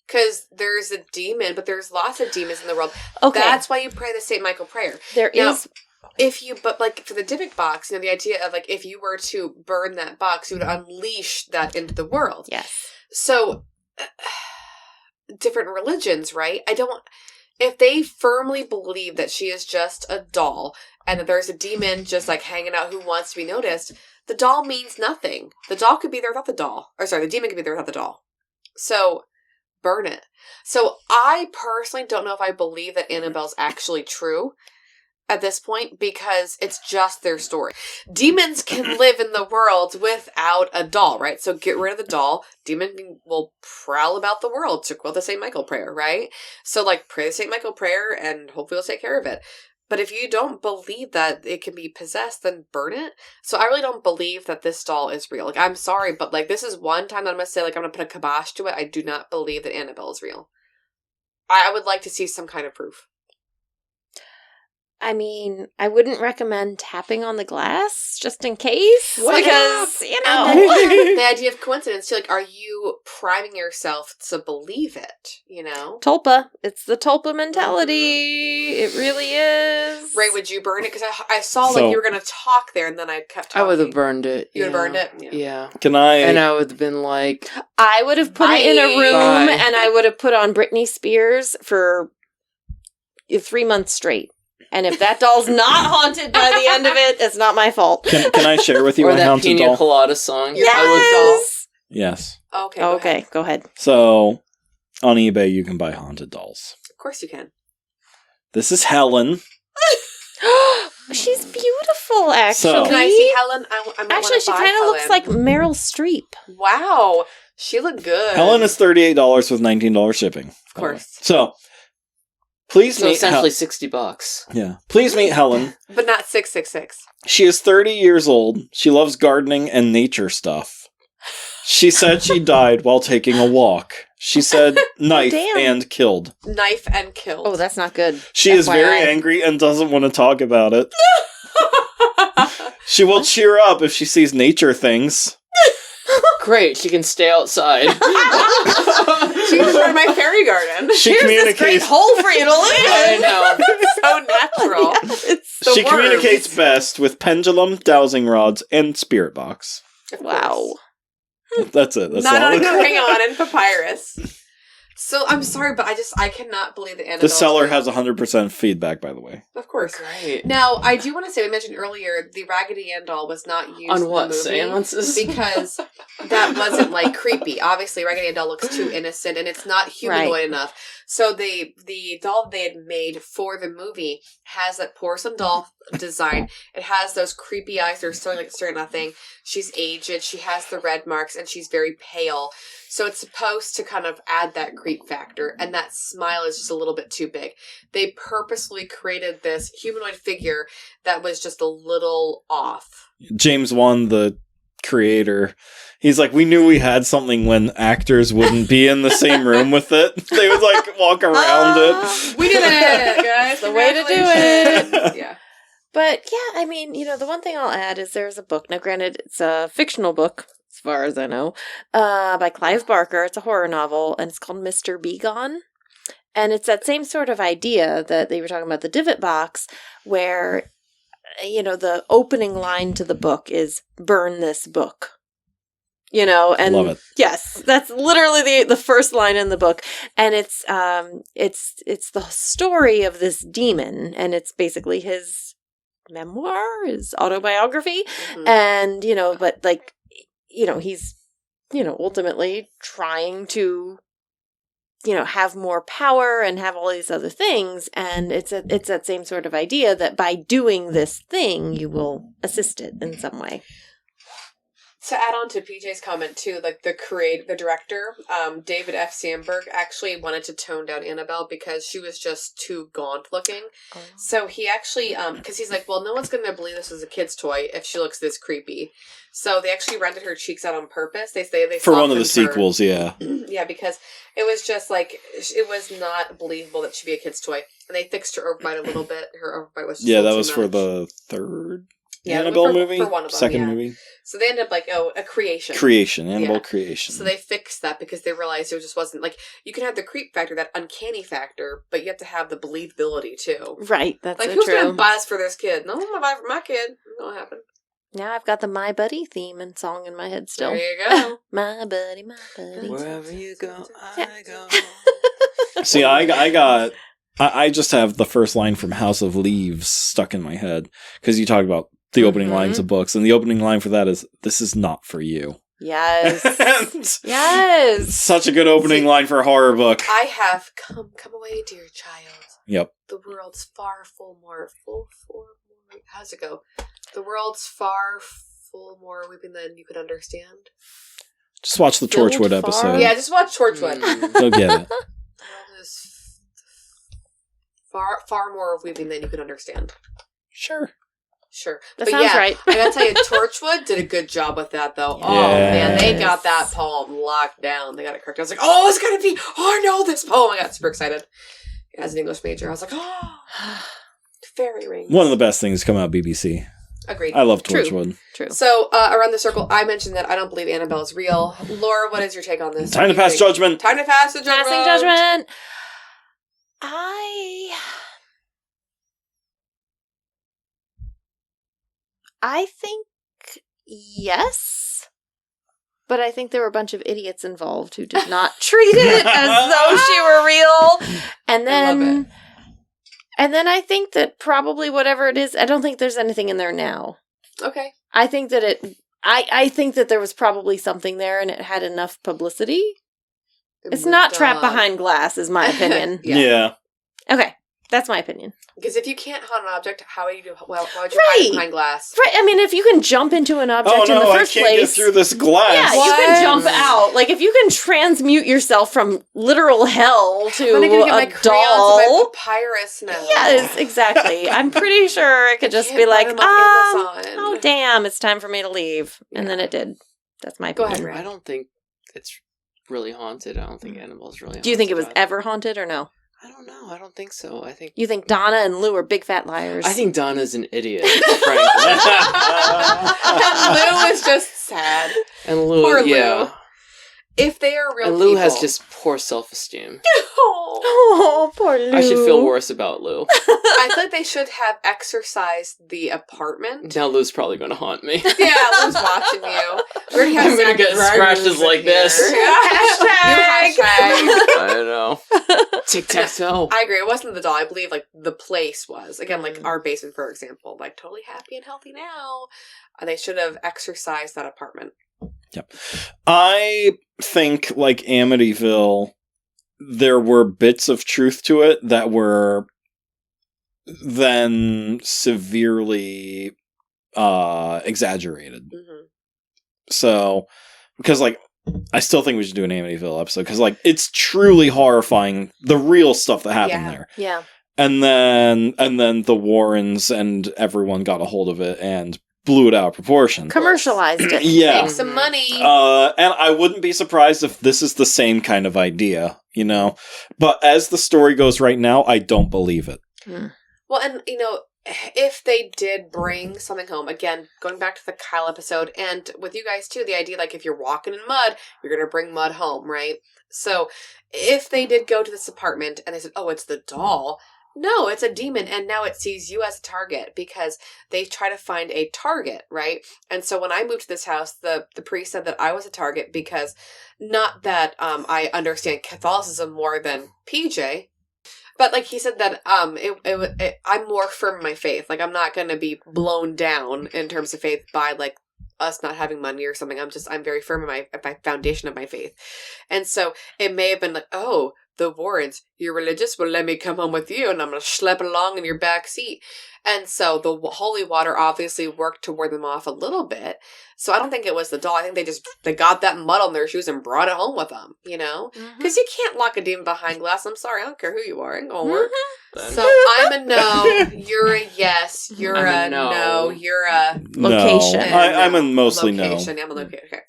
Speaker 1: Because there's a demon, but there's lots of demons in the world.
Speaker 2: Okay,
Speaker 1: That's why you pray the St. Michael prayer.
Speaker 2: there
Speaker 1: Now,
Speaker 2: is.
Speaker 1: but like for the Dybbuk box, the idea of like if you were to burn that box, you would unleash that into the world.
Speaker 2: Yes.
Speaker 1: So, different religions, right? If they firmly believe that she is just a doll and that there's a demon just like hanging out who wants to be noticed, the doll means nothing. The doll could be there without the doll. Or sorry, the demon could be there without the doll. So, burn it. So, I personally don't know if I believe that Annabelle's actually true at this point because it's just their story. Demons can live in the world without a doll, right? So get rid of the doll. Demon will prowl about the world, to quote the St. Michael prayer, right? So like pray the St. Michael prayer and hopefully it'll take care of it. But if you don't believe that it can be possessed, then burn it. So I really don't believe that this doll is real. Like, I'm sorry, but like this is one time that I'm going to say like I'm going to put a kibosh to it. I do not believe that Annabelle is real. I would like to see some kind of proof.
Speaker 2: I mean, I wouldn't recommend tapping on the glass just in case.
Speaker 1: What?
Speaker 2: Because, you
Speaker 1: And
Speaker 2: know.
Speaker 1: then the idea of coincidence, too, like, are you priming yourself to believe it, you know?
Speaker 2: Tulpa. It's the Tulpa mentality. It really is.
Speaker 1: Ray, would you burn it? Because I saw,
Speaker 3: So-
Speaker 1: like, you were going to talk there, and then I kept talking.
Speaker 4: I would have burned it.
Speaker 1: You would have burned it?
Speaker 4: Yeah.
Speaker 3: Can I?
Speaker 4: And I would have been like,
Speaker 2: I would have put it in a room
Speaker 4: Bye.
Speaker 2: and I would have put on Britney Spears for 3 months straight. And if that doll's not haunted by the end of it, it's not my fault.
Speaker 3: Can I share with you
Speaker 4: or
Speaker 3: my
Speaker 4: that
Speaker 3: haunted
Speaker 4: Pina
Speaker 3: doll?
Speaker 4: Colada song.
Speaker 2: Yes!
Speaker 3: Yes.
Speaker 1: Okay,
Speaker 2: Oh,
Speaker 1: go
Speaker 2: okay,
Speaker 1: ahead.
Speaker 2: go ahead.
Speaker 3: So on eBay you can buy haunted dolls.
Speaker 1: Of course you can.
Speaker 3: This is Helen.
Speaker 2: She's beautiful, actually.
Speaker 3: So-
Speaker 1: Can I see Helen? I might
Speaker 2: Actually,
Speaker 1: wanna
Speaker 2: she
Speaker 1: buy
Speaker 2: kind of looks
Speaker 1: Helen.
Speaker 2: like Meryl Streep.
Speaker 1: Wow. She looked good.
Speaker 3: Helen is $38 with $19 shipping.
Speaker 1: Of course.
Speaker 3: So please
Speaker 4: So
Speaker 3: meet
Speaker 4: essentially $60.
Speaker 3: Yeah. Please meet Helen.
Speaker 1: But not 666.
Speaker 3: She is 30 years old. She loves gardening and nature stuff. She said she died while taking a walk. She said knife
Speaker 2: damn.
Speaker 3: and killed.
Speaker 1: Knife and killed.
Speaker 2: Oh, that's not good.
Speaker 3: She is very
Speaker 2: FYI.
Speaker 3: angry and doesn't want to talk about it. She will cheer up if she sees nature things.
Speaker 4: Great, she can stay outside.
Speaker 1: She was part of my fairy garden.
Speaker 3: She
Speaker 2: Here's this great
Speaker 3: communicates.
Speaker 2: hole for you to live
Speaker 4: I
Speaker 2: in.
Speaker 4: know.
Speaker 1: So natural.
Speaker 2: It's
Speaker 1: The
Speaker 3: She
Speaker 1: worms.
Speaker 3: communicates best with pendulum, dowsing rods, and spirit box.
Speaker 1: Of
Speaker 2: wow.
Speaker 1: course.
Speaker 3: That's it. That's
Speaker 1: Not
Speaker 3: all.
Speaker 1: on hang on and papyrus. So I'm sorry, but I cannot believe that Annabelle.
Speaker 3: The seller has 100% feedback, by the way.
Speaker 1: Of course.
Speaker 4: Great.
Speaker 1: Now, I do want to say, we mentioned earlier, the Raggedy Ann doll was not used
Speaker 4: On
Speaker 1: in
Speaker 4: what,
Speaker 1: the movie
Speaker 4: seances?
Speaker 1: because that wasn't, like, creepy. Obviously, Raggedy Ann doll looks too innocent, and it's not humanoid enough. So the doll they had made for the movie has that porcelain doll design. It has those creepy eyes that are staring at nothing. She's aged. She has the red marks, and she's very pale. So it's supposed to kind of add that creep factor, and that smile is just a little bit too big. They purposely created this humanoid figure that was just a little off.
Speaker 3: James Wan, the creator. He's like, we knew we had something when actors wouldn't be in the same room with it. They would like walk around it.
Speaker 1: We did it, guys.
Speaker 2: The way to do it.
Speaker 1: Congratulations. Yeah.
Speaker 2: But yeah, I mean, the one thing I'll add is there's a book. Now, granted, it's a fictional book, as far as I know, by Clive Barker. It's a horror novel, and it's called Mr. Begone. And it's that same sort of idea that they were talking about, the divot box, where, the opening line to the book is, burn this book. And
Speaker 3: Love it.
Speaker 2: yes, that's literally the first line in the book. And it's the story of this demon, and it's basically his memoir, his autobiography.
Speaker 1: Mhm.
Speaker 2: And, but like, he's, ultimately trying to, have more power and have all these other things. And it's that same sort of idea that by doing this thing, you will assist it in some way.
Speaker 1: To add on to PJ's comment too, like the director, David F. Sandberg, actually wanted to tone down Annabelle because she was just too gaunt looking.
Speaker 2: Oh.
Speaker 1: So he actually, because he's like, well, no one's going to believe this is a kid's toy if she looks this creepy. So they actually rendered her cheeks out on purpose. They say they
Speaker 3: For one of the
Speaker 1: softened her.
Speaker 3: sequels, yeah.
Speaker 1: Yeah, because it was just like, it was not believable that she'd be a kid's toy. And they fixed her overbite a little bit. Her overbite was just
Speaker 3: Yeah,
Speaker 1: a
Speaker 3: that
Speaker 1: little
Speaker 3: was
Speaker 1: too
Speaker 3: for
Speaker 1: much.
Speaker 3: the third
Speaker 1: Yeah,
Speaker 3: Annabelle
Speaker 1: for
Speaker 3: movie?
Speaker 1: one of them,
Speaker 3: Second
Speaker 1: yeah.
Speaker 3: movie?
Speaker 1: So they ended up like, a creation.
Speaker 3: Annabelle
Speaker 1: Yeah.
Speaker 3: Creation.
Speaker 1: So they fixed that because they realized it just wasn't like, you can have the creep factor, that uncanny factor, but you have to have the believability too.
Speaker 2: Right, that's
Speaker 1: Like,
Speaker 2: so
Speaker 1: who's
Speaker 2: true.
Speaker 1: going to buy this for this kid? No one's going to buy it for my kid. It won't happen.
Speaker 2: Now I've got the My Buddy theme and song in my head still.
Speaker 1: There you go.
Speaker 2: My buddy, my buddy.
Speaker 4: Wherever you go, I go.
Speaker 3: See, I just have the first line from House of Leaves stuck in my head because you talk about the opening lines of books, and the opening line for that is, "This is not for you."
Speaker 2: Yes. Yes.
Speaker 3: Such a good opening line for a horror book.
Speaker 1: I have come away, dear child.
Speaker 3: Yep.
Speaker 1: The world's far full more. How's it go? The world's far full more weeping than you could understand.
Speaker 3: Just watch the
Speaker 2: Filled
Speaker 3: Torchwood
Speaker 2: far?
Speaker 3: episode.
Speaker 1: Yeah, just watch Torchwood.
Speaker 3: You'll get it.
Speaker 1: The world is far more weeping than you could understand.
Speaker 3: Sure.
Speaker 1: Sure.
Speaker 2: That sounds right.
Speaker 1: I gotta tell you, Torchwood did a good job with that, though. Oh, man, they got that poem locked down. They got it correct. I was like, oh, it's gonna be, I know this poem. I got super excited. As an English major, I was like, oh, fairy rings.
Speaker 3: One of the best things to come out of BBC.
Speaker 1: Agreed.
Speaker 3: I love
Speaker 2: True.
Speaker 3: Torchwood.
Speaker 2: True.
Speaker 1: So, around the circle, I mentioned that I don't believe Annabelle is real. Laura, what is your take on this?
Speaker 3: Time to pass judgment.
Speaker 1: Time to pass the judgment.
Speaker 2: Passing judgment. I think yes, but I think there were a bunch of idiots involved who did not treat it as though she were real. And then, I think that probably whatever it is, I don't think there's anything in there now.
Speaker 1: Okay.
Speaker 2: I think that I think that there was probably something there, and it had enough publicity. It's not trapped behind glass, is my opinion.
Speaker 3: Yeah.
Speaker 2: Okay, that's my opinion.
Speaker 1: Because if you can't haunt an object, how would you do? Well, why would you
Speaker 2: Right.
Speaker 1: hide it behind glass?
Speaker 2: Right, I mean, if you can jump into an object
Speaker 3: Oh
Speaker 2: in the
Speaker 3: no, I
Speaker 2: first
Speaker 3: can't get
Speaker 2: place,
Speaker 3: through this glass.
Speaker 2: yeah, you
Speaker 1: What?
Speaker 2: can jump out. Like, if you can transmute yourself from literal hell to
Speaker 1: I'm gonna get my
Speaker 2: a
Speaker 1: crayons
Speaker 2: doll.
Speaker 1: and my papyrus now.
Speaker 2: Yes, exactly. I'm pretty sure it could just
Speaker 1: Can't
Speaker 2: be
Speaker 1: buy
Speaker 2: like,
Speaker 1: them off Amazon.
Speaker 2: oh damn, it's time for me to leave. And then it did. That's my
Speaker 1: Go
Speaker 2: opinion.
Speaker 1: ahead, Ray.
Speaker 4: I don't think it's really haunted. I don't think Annabelle's really haunted.
Speaker 2: Do you think it was
Speaker 4: either.
Speaker 2: ever haunted or no?
Speaker 4: I don't know. I don't think so. I think
Speaker 2: You think Donna and Lou are big fat liars?
Speaker 4: I think Donna's an idiot, frankly.
Speaker 1: And Lou is just sad.
Speaker 4: And Lou,
Speaker 1: Poor Lou.
Speaker 4: yeah.
Speaker 1: If they are real
Speaker 4: And Lou
Speaker 1: people.
Speaker 4: has just poor self-esteem.
Speaker 2: Oh, poor Lou.
Speaker 4: I should feel worse about Lou.
Speaker 1: I think they should have exercised the apartment.
Speaker 4: Now Lou's probably going to haunt me.
Speaker 1: Yeah, Lou's watching you. We already have
Speaker 4: I'm gonna
Speaker 1: Zach
Speaker 4: get
Speaker 1: Rose
Speaker 4: scratches
Speaker 1: in
Speaker 4: like
Speaker 1: here.
Speaker 4: this.
Speaker 1: Hashtag.
Speaker 4: I know. Tic-tac-toe.
Speaker 1: I agree. It wasn't the doll. I believe, like, the place was. Again, like,
Speaker 2: Mm.
Speaker 1: our basement, for example. Like, totally happy and healthy now. And they should have exercised that apartment.
Speaker 3: Yep. I think, like Amityville, there were bits of truth to it that were then severely exaggerated.
Speaker 1: Mm-hmm.
Speaker 3: So, because, like, I still think we should do an Amityville episode, because, like, it's truly horrifying, the real stuff that happened
Speaker 1: Yeah.
Speaker 3: there.
Speaker 2: Yeah.
Speaker 3: And then the Warrens and everyone got a hold of it and blew it out of proportion.
Speaker 2: Commercialized it.
Speaker 3: Yeah.
Speaker 1: Make some money.
Speaker 3: And I wouldn't be surprised if this is the same kind of idea, But as the story goes right now, I don't believe it.
Speaker 1: Well, and, if they did bring something home, again, going back to the Kyle episode, and with you guys too, the idea, like, if you're walking in mud, you're going to bring mud home, right? So, if they did go to this apartment, and they said, oh, it's the doll, no, it's a demon, and now it sees you as a target, because they try to find a target, right? And so, when I moved to this house, the priest said that I was a target, because, not that I understand Catholicism more than PJ, but, like, he said that I'm more firm in my faith. Like, I'm not going to be blown down in terms of faith by, like, us not having money or something. I'm very firm in my foundation of my faith. And so it may have been like, oh, the Warrens, you're religious? Well, let me come home with you, and I'm going to schlep along in your back seat. And so the holy water obviously worked to ward them off a little bit. So I don't think it was the doll. I think they got that mud on their shoes and brought it home with them, Because you can't lock a demon behind glass. I'm sorry, I don't care who you are. It ain't gonna work. So I'm a no. You're a yes. You're a no. You're a
Speaker 2: location.
Speaker 3: No. I'm a mostly
Speaker 1: location.
Speaker 3: no.
Speaker 1: I'm a location. Okay.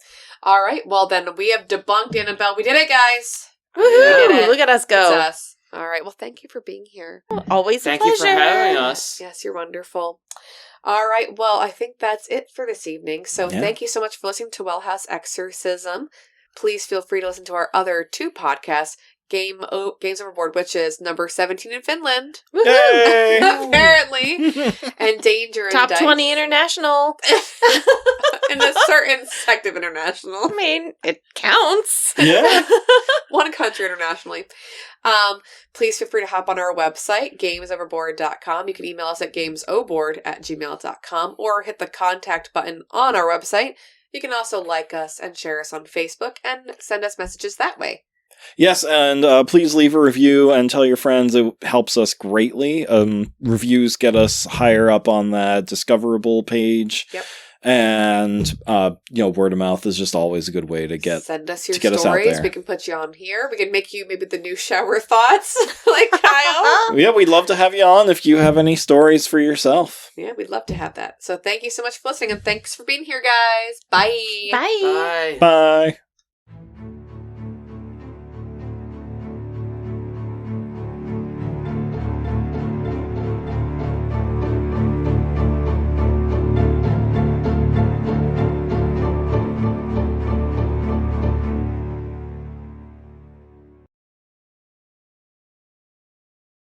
Speaker 1: All right. Well, then we have debunked Annabelle. We did it, guys.
Speaker 2: Woohoo!
Speaker 1: We did it.
Speaker 2: Look at us go.
Speaker 1: It's us. All right. Well, thank you for being here.
Speaker 2: Always
Speaker 4: Thank
Speaker 2: a pleasure.
Speaker 4: you for having us.
Speaker 1: Yes, you're wonderful. All right. Well, I think that's it for this evening. So thank you so much for listening to Well House Exorcism. Please feel free to listen to our other 2 podcasts, Games Overboard, which is number 17 in Finland.
Speaker 3: Yay!
Speaker 1: Apparently. And Danger and
Speaker 2: Top
Speaker 1: Dice.
Speaker 2: 20 international.
Speaker 1: In a certain sect of international.
Speaker 2: I mean, it counts.
Speaker 3: Yeah.
Speaker 1: One country internationally. Please feel free to hop on our website, gamesoverboard.com. You can email us at gamesoboard@gmail.com or hit the contact button on our website. You can also like us and share us on Facebook and send us messages that way.
Speaker 3: Yes, and please leave a review and tell your friends. It helps us greatly. Reviews get us higher up on that discoverable page.
Speaker 1: Yep.
Speaker 3: And, word of mouth is just always a good way to
Speaker 1: send us your
Speaker 3: to get us out
Speaker 1: stories.
Speaker 3: there.
Speaker 1: We can put you on here. We can make you maybe the new shower thoughts, like Kyle.
Speaker 3: Yeah, we'd love to have you on if you have any stories for yourself.
Speaker 1: Yeah, we'd love to have that. So thanks you so much for listening, and thanks for being here, guys. Bye.
Speaker 2: Bye.
Speaker 4: Bye.
Speaker 3: Bye.